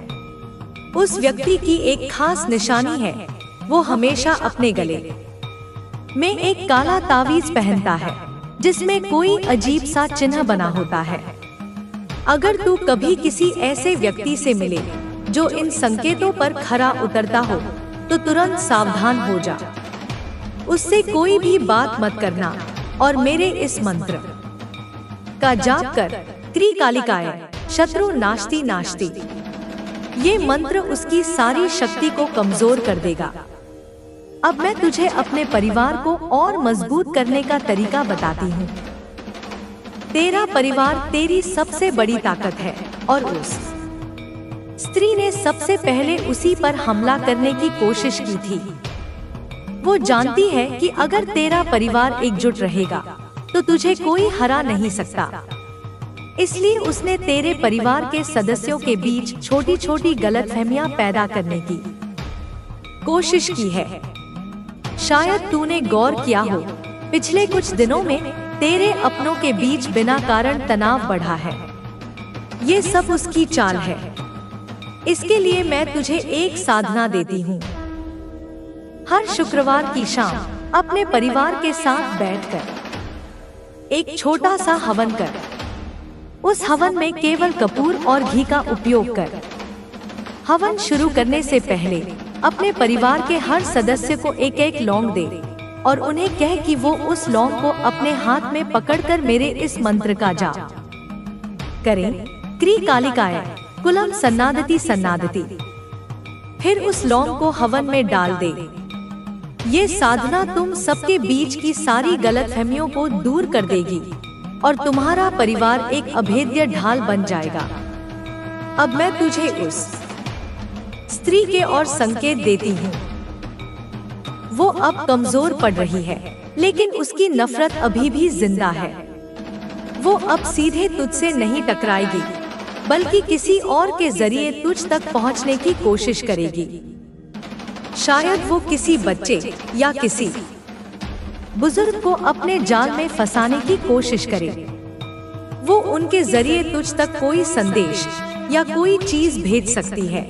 उस व्यक्ति की एक खास निशानी है, वो हमेशा अपने गले में एक काला तावीज पहनता है जिसमें कोई अजीब सा चिन्ह बना होता है। अगर तू कभी किसी ऐसे व्यक्ति से मिले जो इन संकेतों पर खरा उतरता हो, तो तुरंत सावधान हो जा। उससे कोई भी बात मत करना और मेरे इस मंत्र का जाप कर, त्रिकालिकाय शत्रु नास्ति नास्ति। ये मंत्र उसकी सारी शक्ति को कमजोर कर देगा। अब मैं तुझे अपने परिवार को और मजबूत करने का तरीका बताती हूँ। तेरा परिवार तेरी सबसे बड़ी ताकत है और उस स्त्री ने सबसे पहले उसी पर हमला करने की कोशिश की थी। वो जानती है कि अगर तेरा परिवार एकजुट रहेगा तो तुझे कोई हरा नहीं सकता। इसलिए उसने तेरे परिवार के सदस्यों के बीच छोटी छोटी गलतफहमियां पैदा करने की कोशिश की है। शायद तूने गौर किया हो, पिछले कुछ दिनों में तेरे अपनों के बीच बिना कारण तनाव बढ़ा है। ये सब उसकी चाल है। इसके लिए मैं तुझे एक साधना देती हूँ। हर शुक्रवार की शाम अपने परिवार के साथ बैठकर एक छोटा सा हवन कर। उस हवन में केवल कपूर और घी का उपयोग कर। हवन शुरू करने से पहले अपने परिवार के हर सदस्य को एक एक लौंग दे और उन्हें कह कि वो उस लौंग को अपने हाथ में पकड़कर मेरे इस मंत्र का जाप करें, क्रीकालिकाय कुलम सन्नादति सन्नादति। फिर उस लौंग को हवन में डाल दे। ये साधना तुम सबके बीच की सारी गलतफहमियों को दूर कर देगी और तुम्हारा परिवार एक अभेद्य ढाल बन जाएगा। अब मैं तुझे उस स्त्री के और संकेत देती हूँ। वो अब कमजोर पड़ रही है, लेकिन उसकी नफरत अभी भी जिंदा है। वो अब सीधे तुझसे नहीं टकराएगी, बल्कि किसी और के जरिए तुझ तक पहुंचने की कोशिश करेगी। शायद वो किसी बच्चे या किसी बुजुर्ग को अपने जाल में फंसाने की कोशिश करे। वो उनके जरिए तुझ तक कोई संदेश या कोई चीज भेज सकती है।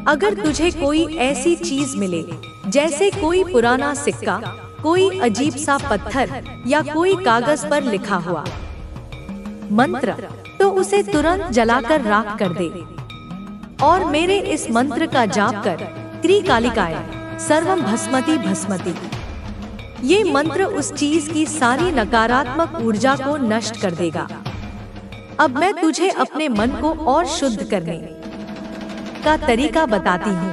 अगर तुझे कोई ऐसी चीज मिले, जैसे कोई पुराना सिक्का, कोई अजीब सा पत्थर या कोई कागज पर लिखा हुआ मंत्र, तो उसे तुरंत जलाकर राख कर दे और मेरे इस मंत्र का जाप कर। क्रीकालिकाय सर्वम भस्मति भस्मति। ये मंत्र उस चीज की सारी नकारात्मक ऊर्जा को नष्ट कर देगा। अब मैं तुझे अपने मन को और शुद्ध करने का तरीका बताती हूँ।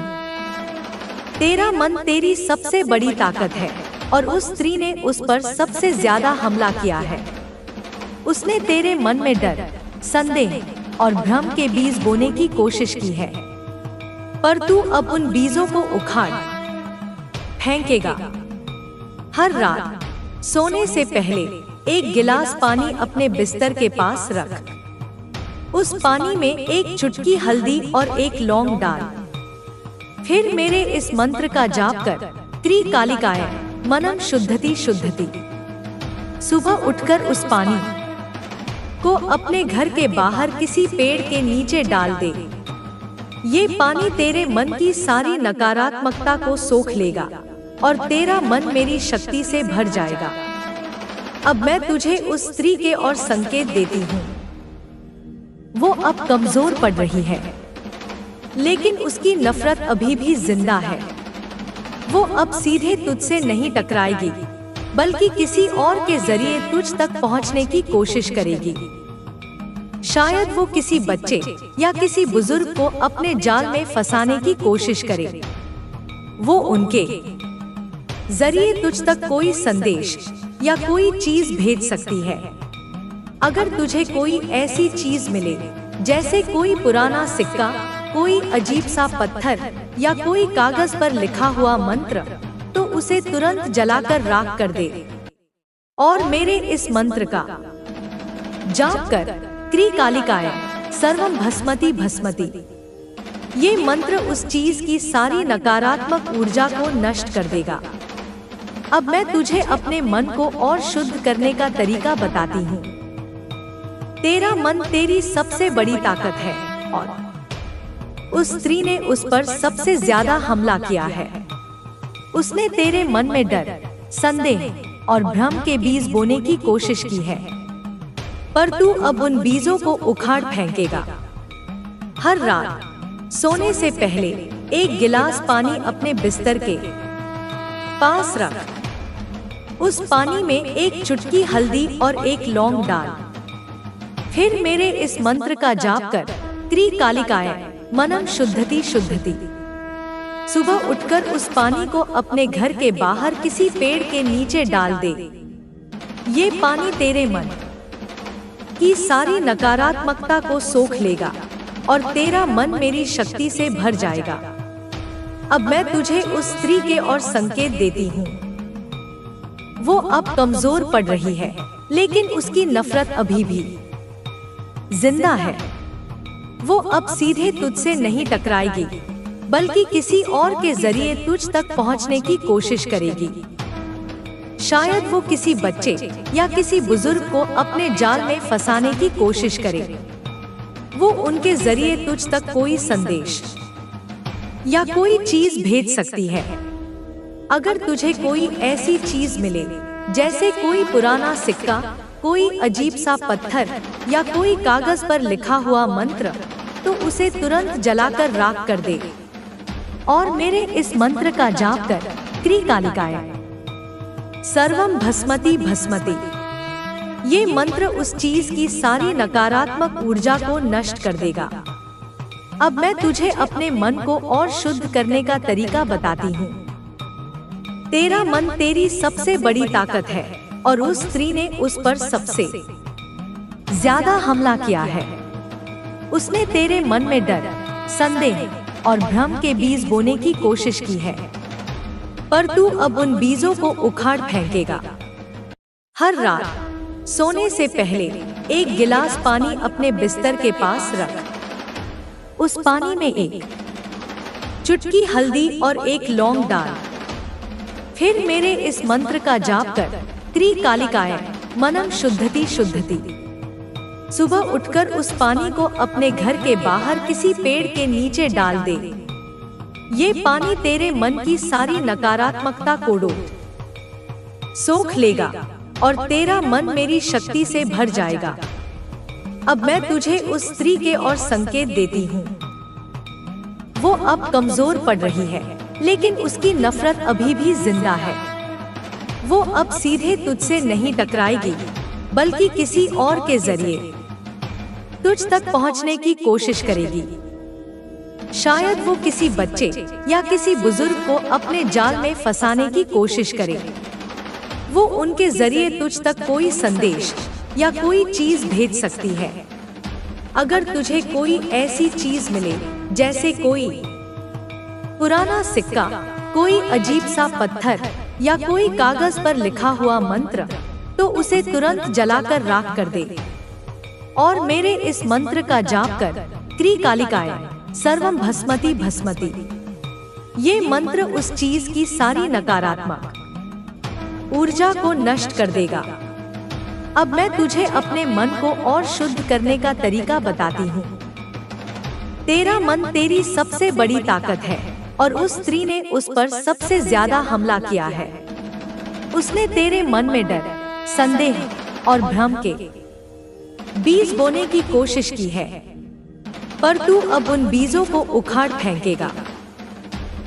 तेरा मन तेरी सबसे बड़ी ताकत है और उस स्त्री ने उस पर सबसे ज्यादा हमला किया है। उसने तेरे मन में डर, संदेह और भ्रम के बीज बोने की कोशिश की है, पर तू अब उन बीजों को उखाड़ फेंकेगा। हर रात सोने से पहले एक गिलास पानी अपने बिस्तर के पास रख। उस पानी में एक चुटकी हल्दी और एक लौंग डाल। फिर मेरे इस मंत्र का जाप कर। क्रीकालिकाय मनम शुद्धति शुद्धति। सुबह उठकर उस पानी को अपने घर के बाहर किसी पेड़ के नीचे डाल दे। ये पानी तेरे मन की सारी नकारात्मकता को सोख लेगा और तेरा मन मेरी शक्ति से भर जाएगा। अब मैं तुझे उस स्त्री के और संकेत देती हूँ। वो अब कमजोर पड़ रही है, लेकिन उसकी नफरत अभी भी जिंदा है। वो अब सीधे तुझसे नहीं टकराएगी, बल्कि किसी और के जरिए तुझ तक पहुंचने की कोशिश करेगी। शायद वो किसी बच्चे या किसी बुजुर्ग को अपने जाल में फंसाने की कोशिश करे। वो उनके जरिए तुझ तक कोई संदेश या कोई चीज भेज सकती है। अगर तुझे कोई ऐसी चीज मिले, जैसे कोई पुराना सिक्का, कोई अजीब सा पत्थर या कोई कागज पर लिखा हुआ मंत्र, तो उसे तुरंत जलाकर राख कर दे और मेरे इस मंत्र का जाप कर। क्रीकालिकाय सर्वम भस्मति भस्मति। ये मंत्र उस चीज की सारी नकारात्मक ऊर्जा को नष्ट कर देगा। अब मैं तुझे अपने मन को और शुद्ध करने का तरीका बताती हूँ। तेरा मन तेरी सबसे बड़ी ताकत है और उस स्त्री ने उस पर सबसे ज्यादा हमला किया है। उसने तेरे मन में डर, संदेह और भ्रम के बीज बोने की कोशिश की है, पर तू अब उन बीजों को उखाड़ फेंकेगा। हर रात सोने से पहले एक गिलास पानी अपने बिस्तर के पास रख। उस पानी में एक चुटकी हल्दी और एक लौंग डाल। फिर मेरे इस मंत्र का जाप कर। क्रीकालिकाय मनम शुद्धति शुद्धति। सुबह उठकर उस पानी को अपने घर के बाहर किसी पेड़ के नीचे डाल दे। ये पानी तेरे मन की सारी नकारात्मकता को सोख लेगा और तेरा मन मेरी शक्ति से भर जाएगा। अब मैं तुझे उस स्त्री के और संकेत देती हूँ। वो अब कमजोर पड़ रही है, लेकिन उसकी नफरत अभी भी जिंदा है। वो अब सीधे तुझसे नहीं टकराएगी, बल्कि किसी और के जरिए तुझ तक पहुंचने की कोशिश करेगी। शायद वो किसी बच्चे या किसी बुजुर्ग को अपने जाल में फंसाने की कोशिश करे। वो उनके जरिए तुझ तक कोई संदेश या कोई चीज भेज सकती है। अगर तुझे कोई ऐसी चीज मिले, जैसे कोई पुराना सिक्का, कोई अजीब सा पत्थर या कोई कागज पर लिखा हुआ मंत्र, तो उसे तुरंत जलाकर राख कर दे और मेरे इस मंत्र का जाप कर। क्रीकालिकाय सर्वम भस्मति भस्मति। ये मंत्र उस चीज की सारी नकारात्मक ऊर्जा को नष्ट कर देगा। अब मैं तुझे अपने मन को और शुद्ध करने का तरीका बताती हूँ। तेरा मन तेरी सबसे बड़ी ताकत है और उस स्त्री ने उस पर सबसे ज्यादा हमला किया है। उसने तेरे मन में डर, संदेह और भ्रम के बीज बोने की कोशिश की है, पर तू अब उन बीजों को उखाड़ फेंकेगा। हर रात सोने से पहले एक गिलास पानी अपने बिस्तर के पास रख। उस पानी में एक चुटकी हल्दी और एक लौंग डाल। फिर मेरे इस मंत्र का जाप कर, त्रिकालिकाय मनम शुद्धति शुद्धति। सुबह उठकर उस पानी को अपने घर के बाहर किसी पेड़ के नीचे डाल दे। ये पानी तेरे मन की सारी नकारात्मकता को सोख लेगा और तेरा मन मेरी शक्ति से भर जाएगा। अब मैं तुझे उस स्त्री के और संकेत देती हूँ। वो अब कमजोर पड़ रही है, लेकिन उसकी नफरत अभी भी जिंदा है। वो अब सीधे तुझसे नहीं टकराएगी, बल्कि किसी और के जरिए तुझ तक पहुंचने की कोशिश करेगी। शायद वो किसी बच्चे या किसी बुजुर्ग को अपने जाल में फंसाने की कोशिश करे। वो उनके जरिए तुझ तक कोई संदेश या कोई चीज भेज सकती है। अगर तुझे कोई ऐसी चीज मिले, जैसे कोई पुराना सिक्का, कोई अजीब सा पत्थर या कोई कागज पर लिखा हुआ मंत्र, तो उसे तुरंत जलाकर राख कर दे और मेरे इस मंत्र का जाप कर, त्रिकालिकाय सर्वम भस्मति भस्मति। ये मंत्र उस चीज की सारी नकारात्मक ऊर्जा को नष्ट कर देगा। अब मैं तुझे अपने मन को और शुद्ध करने का तरीका बताती हूँ। तेरा मन तेरी सबसे बड़ी ताकत है और उस स्त्री ने उस पर सबसे ज्यादा हमला किया है। उसने तेरे मन में डर, संदेह और भ्रम के बीज बोने की कोशिश की है, पर तू अब उन बीजों को उखाड़ फेंकेगा।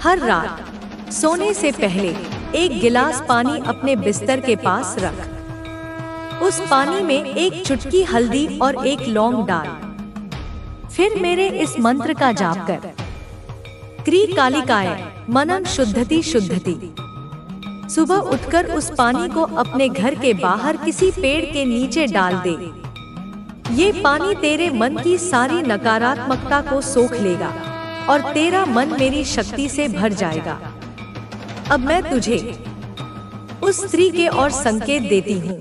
हर रात सोने से पहले एक गिलास पानी अपने बिस्तर के पास रख। उस पानी में एक चुटकी हल्दी और एक लौंग डाल। फिर मेरे इस मंत्र का जाप कर, त्रिकालिकाय मनम शुद्धति शुद्धति। सुबह उठकर उस पानी को अपने घर के बाहर किसी पेड़ के नीचे डाल दे। ये पानी तेरे मन की सारी नकारात्मकता को सोख लेगा और तेरा मन मेरी शक्ति से भर जाएगा। अब मैं तुझे उस स्त्री के और संकेत देती हूँ।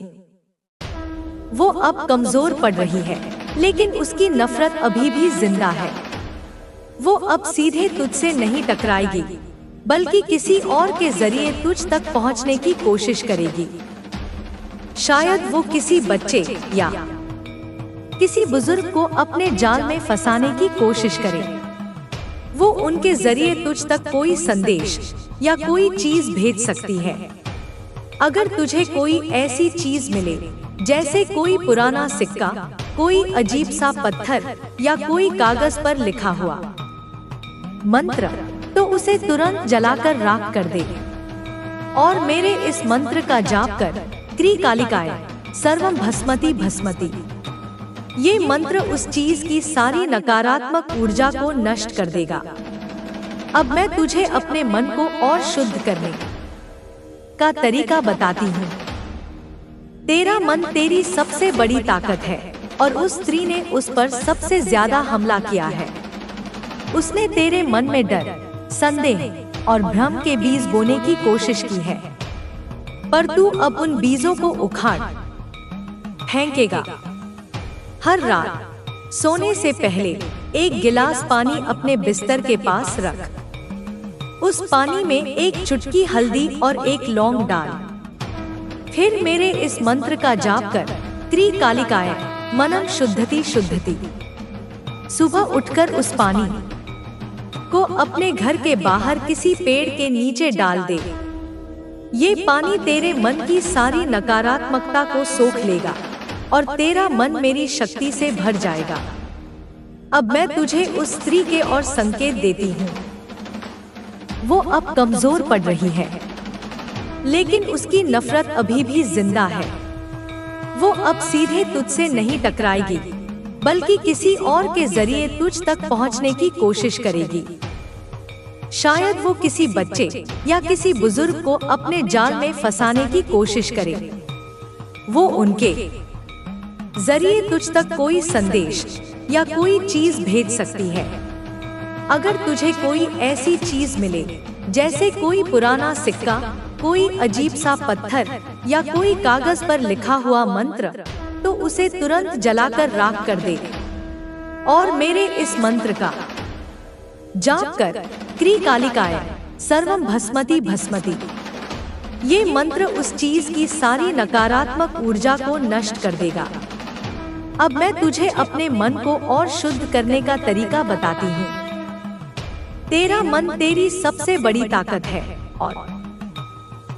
वो अब कमजोर पड़ रही है, लेकिन उसकी नफरत अभी भी जिंदा है। वो अब सीधे तुझसे नहीं टकराएगी, बल्कि किसी और के जरिए तुझ तक पहुंचने की कोशिश करेगी। शायद वो किसी बच्चे या किसी बुजुर्ग को अपने जाल में फंसाने की कोशिश करे। वो उनके जरिए तुझ तक कोई संदेश या कोई चीज भेज सकती है। अगर तुझे कोई ऐसी चीज मिले, जैसे कोई पुराना सिक्का, कोई अजीब सा पत्थर या कोई कागज पर लिखा हुआ मंत्र, तो उसे तुरंत जलाकर राख कर दे और मेरे इस मंत्र का जाप कर, त्रिकालिकाय सर्वम भस्मति भस्मति। ये मंत्र उस चीज की सारी नकारात्मक ऊर्जा को नष्ट कर देगा। अब मैं तुझे अपने मन को और शुद्ध करने का तरीका बताती हूँ। तेरा मन तेरी सबसे बड़ी ताकत है और उस स्त्री ने उस पर सबसे ज्यादा हमला किया है। उसने तेरे मन में डर, संदेह और भ्रम के बीज बोने की कोशिश की है, पर तू अब उन बीजों को उखाड़ फेंकेगा। हर रात सोने से पहले एक गिलास पानी अपने बिस्तर के पास रख। उस पानी में एक चुटकी हल्दी और एक लौंग डाल। फिर मेरे इस मंत्र का जाप कर, त्रिकालिकाय मनम शुद्धति शुद्धति। सुबह उठकर उस पानी को अपने घर के बाहर किसी पेड़ के नीचे डाल दे। ये पानी तेरे मन की सारी नकारात्मकता को सोख लेगा और तेरा मन मेरी शक्ति से भर जाएगा। अब मैं तुझे उस स्त्री के और संकेत देती हूँ। वो अब कमजोर पड़ रही है, लेकिन उसकी नफरत अभी भी जिंदा है। वो अब सीधे तुझसे नहीं टकराएगी, बल्कि किसी और के जरिए तुझ तक पहुंचने की कोशिश करेगी। शायद वो किसी बच्चे या किसी बुजुर्ग को अपने जाल में फंसाने की कोशिश करे। वो उनके जरिए तुझ तक कोई संदेश या कोई चीज भेज सकती है। अगर तुझे कोई ऐसी चीज मिले, जैसे कोई पुराना सिक्का, कोई अजीब सा पत्थर या कोई कागज पर लिखा हुआ मंत्र, तो उसे तुरंत जलाकर राख कर दे और मेरे इस मंत्र का जाप कर, क्रीकालिकाय सर्वम भस्मति भस्मति। ये मंत्र उस चीज की सारी नकारात्मक ऊर्जा को नष्ट कर देगा। अब मैं तुझे अपने मन को और शुद्ध करने का तरीका बताती हूँ। तेरा मन तेरी सबसे बड़ी ताकत है और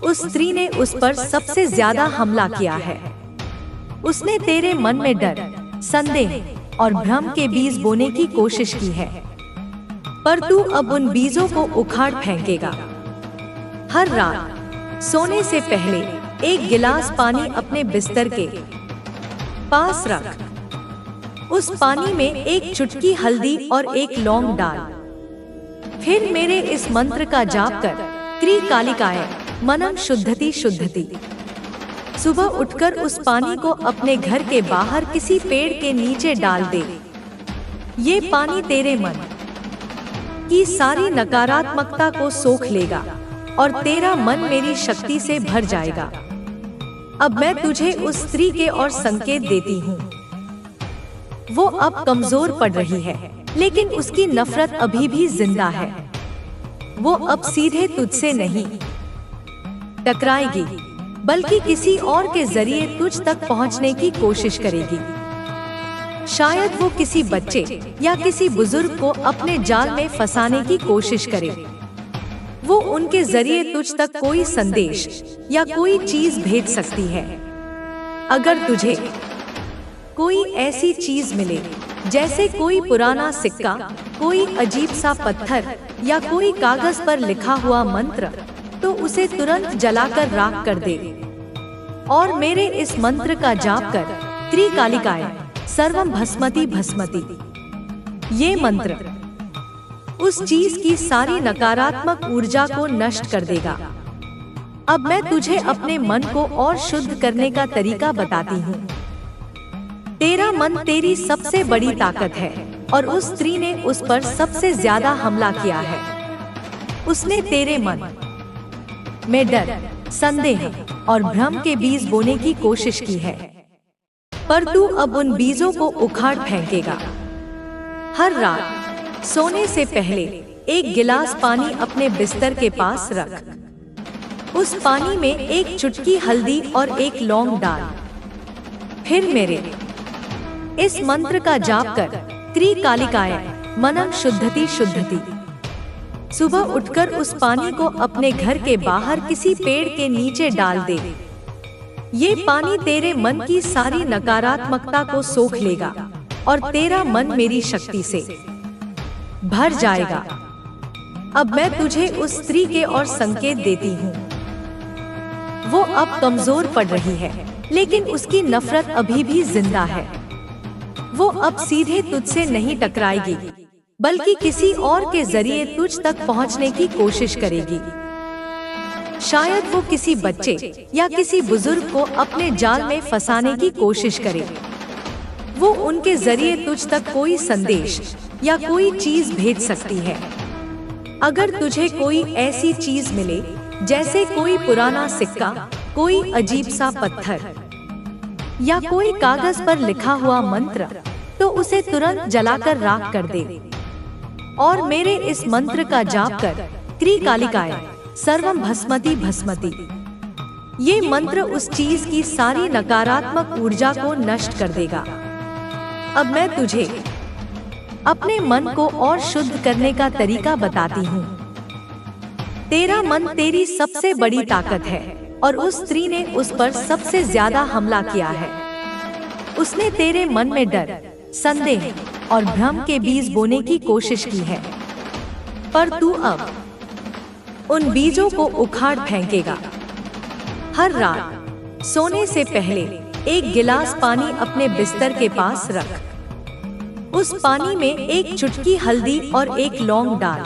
उस स्त्री ने उस पर सबसे ज्यादा हमला किया है। उसने तेरे मन में डर, संदेह और भ्रम के बीज बोने की कोशिश की है, पर तू अब उन बीजों को उखाड़ फेंकेगा। हर रात सोने से पहले एक गिलास पानी अपने बिस्तर के पास रख। उस पानी में एक चुटकी हल्दी और एक लौंग डाल। फिर मेरे इस मंत्र का जाप कर, क्रीकालिकाय मनम शुद्धति शुद्धति। सुबह उठकर उस पानी को अपने घर के बाहर किसी पेड़ के नीचे डाल दे। ये पानी तेरे मन की सारी नकारात्मकता को सोख लेगा और तेरा मन मेरी शक्ति से भर जाएगा। अब मैं तुझे उस स्त्री के और संकेत देती हूँ। वो अब कमजोर पड़ रही है, लेकिन उसकी नफरत अभी भी जिंदा है। वो अब सीधे तुझसे नहीं टकराएगी, बल्कि किसी और के जरिए तुझ तक पहुंचने की कोशिश करेगी। शायद वो किसी बच्चे या किसी बुजुर्ग को अपने जाल में फंसाने की कोशिश करे। वो उनके जरिए तुझ तक कोई संदेश या कोई चीज भेज सकती है। अगर तुझे कोई ऐसी चीज मिले, जैसे कोई पुराना सिक्का, कोई अजीब सा पत्थर या कोई कागज पर लिखा हुआ मंत्र, तो उसे तुरंत जलाकर राख कर दे और मेरे इस मंत्र का जाप कर, क्रीकालिकाय सर्वम भस्मति भस्मति। ये मंत्र उस चीज की सारी नकारात्मक ऊर्जा को नष्ट कर देगा। अब मैं तुझे अपने मन को और शुद्ध करने का तरीका बताती हूँ। तेरा मन तेरी सबसे बड़ी ताकत है और उस स्त्री ने उस पर सबसे ज्यादा हमला किया है। उसने तेरे मन में डर, संदेह और भ्रम के बीज बोने की कोशिश की है, पर तू अब उन बीजों को उखाड़ फेंकेगा। हर रात सोने से पहले एक गिलास पानी अपने बिस्तर के पास रख। उस पानी में एक चुटकी हल्दी और एक लौंग डाल। फिर मेरे इस मंत्र का जाप कर, क्रीकालिकाय मनम शुद्धति शुद्धति। सुबह उठकर उस पानी को अपने घर के बाहर किसी पेड़ के नीचे डाल दे। ये पानी तेरे मन की सारी नकारात्मकता को सोख लेगा और तेरा मन मेरी शक्ति से भर जाएगा। अब मैं तुझे उस स्त्री के और संकेत देती हूँ। वो अब कमजोर पड़ रही है, लेकिन उसकी नफरत अभी भी जिंदा है। वो अब सीधे तुझसे नहीं टकराएगी, बल्कि किसी और के जरिए तुझ तक पहुंचने की कोशिश करेगी। शायद वो किसी बच्चे या किसी बुजुर्ग को अपने जाल में फंसाने की कोशिश करे। वो उनके जरिए तुझ तक कोई संदेश या कोई चीज भेज सकती है। अगर तुझे कोई ऐसी चीज मिले, जैसे कोई पुराना सिक्का, कोई अजीब सा पत्थर या कोई कागज पर लिखा हुआ मंत्र, तो उसे तुरंत जलाकर राख कर दे और मेरे इस मंत्र का जाप कर, क्रीकालिकाय सर्वम भस्मति भस्मति। ये मंत्र उस चीज की सारी नकारात्मक ऊर्जा को नष्ट कर देगा। अब मैं तुझे अपने मन को और शुद्ध करने का तरीका बताती हूँ। तेरा मन तेरी सबसे बड़ी ताकत है और उस स्त्री ने उस पर सबसे ज्यादा हमला किया है। उसने तेरे मन में डर, संदेह और भ्रम के बीज बोने की कोशिश की है, पर तू अब उन बीजों को उखाड़ फेंकेगा। हर रात सोने से पहले एक गिलास पानी अपने बिस्तर के पास रख। उस पानी में एक चुटकी हल्दी और एक लौंग डाल।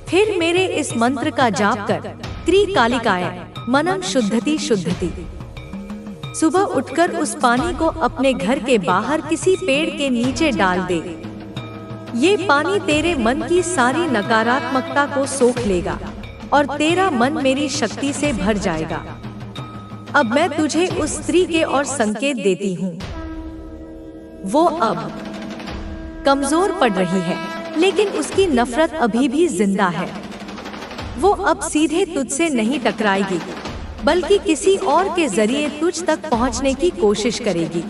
फिर मेरे इस मंत्र का जाप कर, त्रिकालिकाय मनम शुद्धति शुद्धति। सुबह उठकर उस पानी को अपने घर के बाहर किसी पेड़ के नीचे डाल दे। ये पानी तेरे मन की सारी नकारात्मकता को सोख लेगा और तेरा मन मेरी शक्ति से भर जाएगा। अब मैं तुझे उस स्त्री के और संकेत देती हूँ। वो अब कमजोर पड़ रही है, लेकिन उसकी नफरत अभी भी जिंदा है। वो अब सीधे तुझसे नहीं टकराएगी, बल्कि किसी और के जरिए तुझ तक पहुंचने की कोशिश करेगी।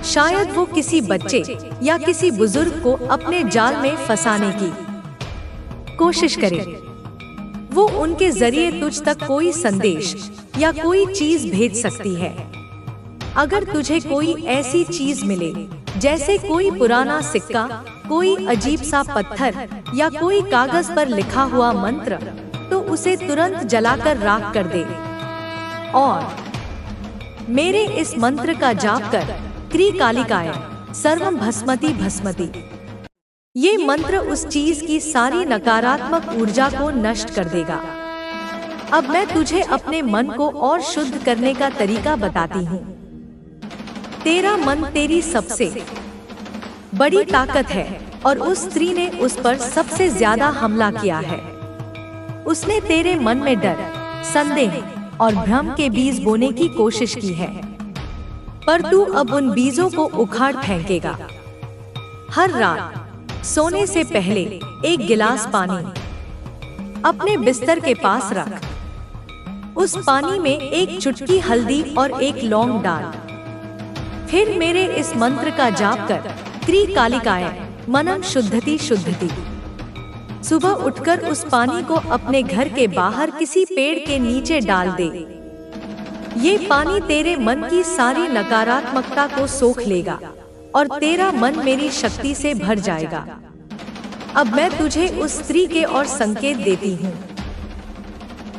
शायद वो किसी बच्चे या किसी बुजुर्ग को अपने जाल में फंसाने की कोशिश करे। वो उनके जरिए तुझ तक कोई संदेश या कोई चीज भेज सकती है। अगर तुझे कोई ऐसी चीज मिले, जैसे कोई पुराना सिक्का, कोई अजीब सा पत्थर या कोई कागज पर लिखा हुआ मंत्र, तो उसे तुरंत जलाकर राख कर दे और मेरे इस मंत्र का जाप कर, त्रिकालिकाय सर्वम भस्मति भस्मति। ये मंत्र उस चीज की सारी नकारात्मक ऊर्जा को नष्ट कर देगा। अब मैं तुझे अपने मन को और शुद्ध करने का तरीका बताती हूँ। तेरा मन तेरी सबसे बड़ी ताकत है और उस स्त्री ने उस पर सबसे ज्यादा हमला किया है। उसने तेरे मन में डर, संदेह और भ्रम के बीज बोने की कोशिश की है, पर तू अब उन बीजों को उखाड़ फेंकेगा। हर रात सोने से पहले एक गिलास पानी अपने बिस्तर के पास रख। उस पानी में एक चुटकी हल्दी और एक लौंग डाल। फिर मेरे इस मंत्र का जाप कर, त्रिकालिकाय मनम शुद्धति शुद्धति। सुबह उठकर उस पानी को अपने घर के बाहर किसी पेड़ के नीचे डाल दे। ये पानी तेरे मन की सारी नकारात्मकता को सोख लेगा और तेरा मन मेरी शक्ति से भर जाएगा। अब मैं तुझे उस स्त्री के और संकेत देती हूँ।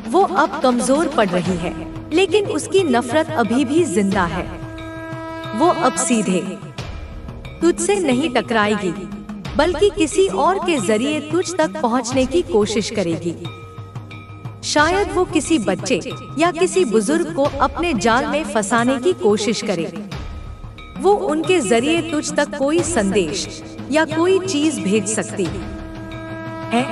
वो अब कमजोर पड़ रही है, लेकिन उसकी नफरत अभी भी जिंदा है। वो अब सीधे तुझसे नहीं टकराएगी, बल्कि किसी और के जरिए तुझ तक पहुंचने की कोशिश करेगी। शायद वो किसी बच्चे या किसी बुजुर्ग को अपने जाल में फंसाने की कोशिश करे। वो उनके जरिए तुझ तक कोई संदेश या कोई चीज भेज सकती है।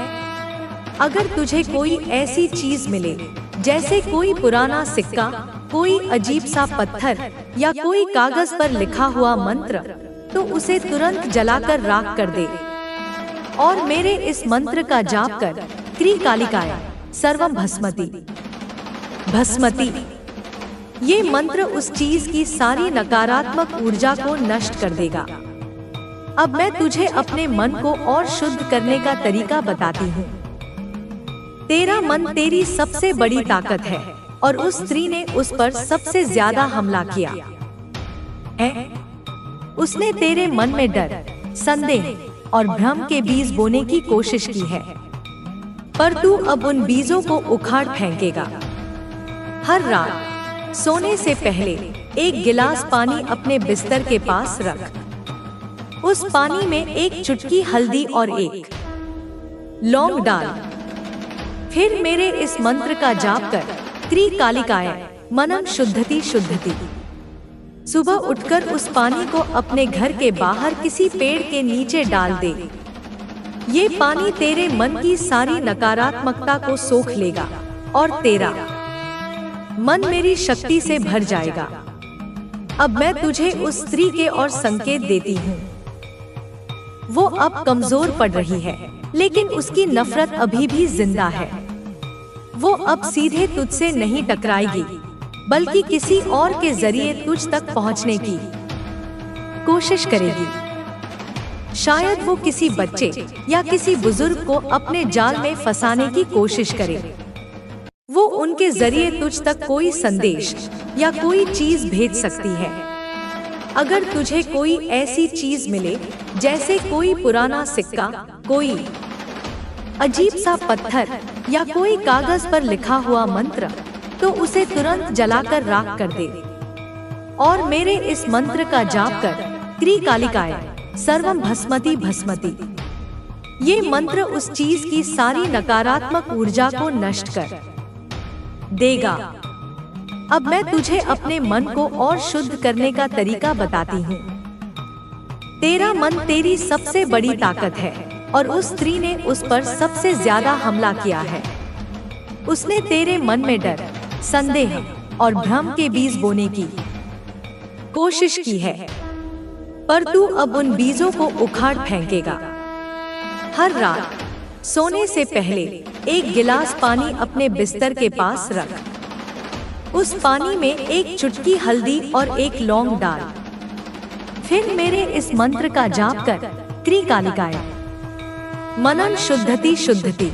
अगर तुझे कोई ऐसी चीज मिले, जैसे कोई पुराना सिक्का, कोई अजीब सा पत्थर या कोई कागज पर लिखा हुआ मंत्र, तो उसे तुरंत जलाकर राख कर दे और मेरे इस मंत्र का जाप कर, त्रिकालिकाय सर्वम भस्मति भस्मति। ये मंत्र उस चीज की सारी नकारात्मक ऊर्जा को नष्ट कर देगा। अब मैं तुझे अपने मन को और शुद्ध करने का तरीका बताती हूँ। तेरा मन तेरी सबसे बड़ी ताकत है और उस स्त्री ने उस पर सबसे ज्यादा हमला किया है। उसने तेरे मन में डर, संदेह और भ्रम के बीज बोने की कोशिश की है, पर तू अब उन बीजों को उखाड़ फेंकेगा। हर रात सोने से पहले एक गिलास पानी अपने बिस्तर के पास रख। उस पानी में एक चुटकी हल्दी और एक लौंग डाल। फिर मेरे इस मंत्र का जाप कर, त्रिकालिकाय मनम शुद्धति शुद्धति। सुबह उठकर उस पानी को अपने घर के बाहर किसी पेड़ के नीचे डाल दे। ये पानी तेरे मन की सारी नकारात्मकता को सोख लेगा और तेरा मन मेरी शक्ति से भर जाएगा। अब मैं तुझे उस स्त्री के और संकेत देती हूँ। वो अब कमजोर पड़ रही है, लेकिन उसकी नफरत अभी भी जिंदा है। वो अब सीधे तुझसे नहीं टकराएगी, बल्कि किसी और के जरिए तुझ तक पहुंचने की कोशिश करेगी। शायद वो किसी बच्चे या किसी बुजुर्ग को अपने जाल में फंसाने की कोशिश करे। वो उनके जरिए तुझ तक कोई संदेश या कोई चीज भेज सकती है। अगर तुझे कोई ऐसी चीज मिले, जैसे कोई पुराना सिक्का, कोई अजीब सा पत्थर या कोई कागज पर लिखा हुआ मंत्र, तो उसे तुरंत जलाकर राख कर दे और मेरे इस मंत्र का जाप कर त्रिकालिकाय सर्वम भस्मति भस्मति। ये मंत्र उस चीज की सारी नकारात्मक ऊर्जा को नष्ट कर देगा। अब मैं तुझे अपने मन को और शुद्ध करने का तरीका बताती हूँ। तेरा मन तेरी सबसे बड़ी ताकत है और उस स्त्री ने उस पर सबसे ज्यादा हमला किया है। उसने तेरे मन में डर, संदेह और भ्रम के बीज बोने की कोशिश की है, पर तू अब उन बीजों को उखाड़ फेंकेगा। हर रात सोने से पहले एक गिलास पानी अपने बिस्तर के पास रख। उस पानी में एक चुटकी हल्दी और एक लौंग डाल। फिर मेरे इस मंत्र का जाप कर त्रिकालिकाय मनन शुद्धति शुद्धति।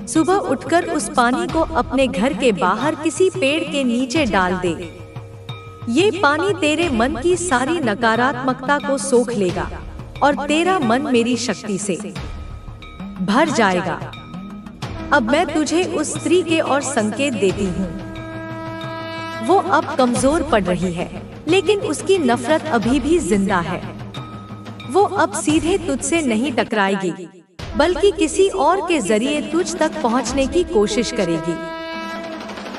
सुबह उठकर उस पानी को अपने घर के बाहर किसी पेड़ के नीचे डाल दे। ये पानी तेरे मन की सारी नकारात्मकता को सोख लेगा और तेरा मन मेरी शक्ति से भर जाएगा। अब मैं तुझे उस स्त्री के और संकेत देती हूँ। वो अब कमजोर पड़ रही है, लेकिन उसकी नफरत अभी भी जिंदा है। वो अब सीधे तुझसे नहीं टकराएगी, बल्कि किसी और के जरिए तुझ तक पहुंचने की कोशिश करेगी।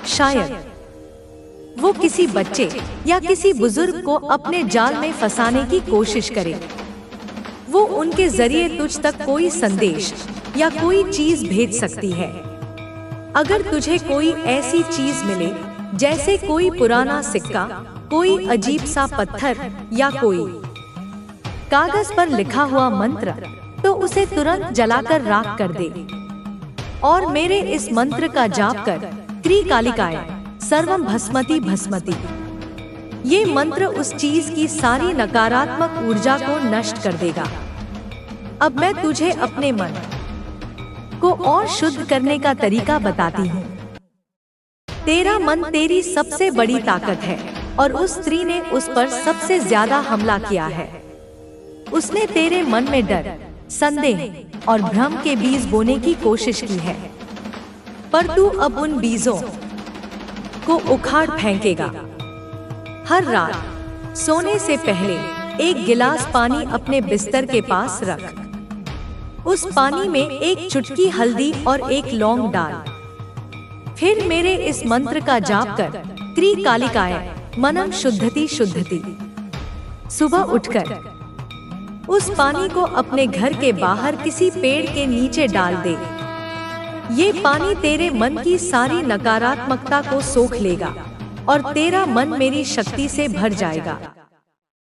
शायद वो किसी बच्चे या किसी बुजुर्ग को अपने जाल में फंसाने की कोशिश करे। वो उनके जरिए तुझ तक कोई संदेश या कोई चीज भेज सकती है। अगर तुझे कोई ऐसी चीज मिले, जैसे कोई पुराना सिक्का, कोई अजीब सा पत्थर या कोई कागज पर लिखा हुआ मंत्र, तो उसे तुरंत जलाकर राख कर दे। और मेरे इस मंत्र का जाप कर त्रिकालिकाय सर्वम भस्मति भस्मति। ये मंत्र उस चीज की सारी नकारात्मक ऊर्जा को नष्ट कर देगा। अब मैं तुझे अपने मन को और शुद्ध करने का तरीका बताती हूँ। तेरा मन तेरी सबसे बड़ी ताकत है और उस स्त्री ने उस पर सबसे ज्यादा हमला किया है। उसने तेरे मन में डर, संदेह और भ्रम के बीज बोने की कोशिश की है, पर तू अब उन बीजों को उखाड़ फेंकेगा। हर रात सोने से पहले एक गिलास पानी अपने बिस्तर के पास रख। उस पानी में एक चुटकी हल्दी और एक लौंग डाल। फिर मेरे इस मंत्र का जाप कर त्रिकालिकाय मनन शुद्धति शुद्धति। सुबह उठकर उस पानी को अपने घर के बाहर किसी पेड़ के नीचे डाल दे। ये पानी तेरे मन की सारी नकारात्मकता को सोख लेगा और तेरा मन मेरी शक्ति से भर जाएगा।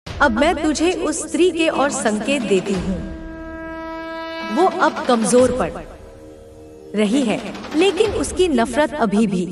अब मैं तुझे उस स्त्री के और संकेत देती हूँ। वो अब कमजोर पड़ रही है, लेकिन उसकी नफरत अभी भी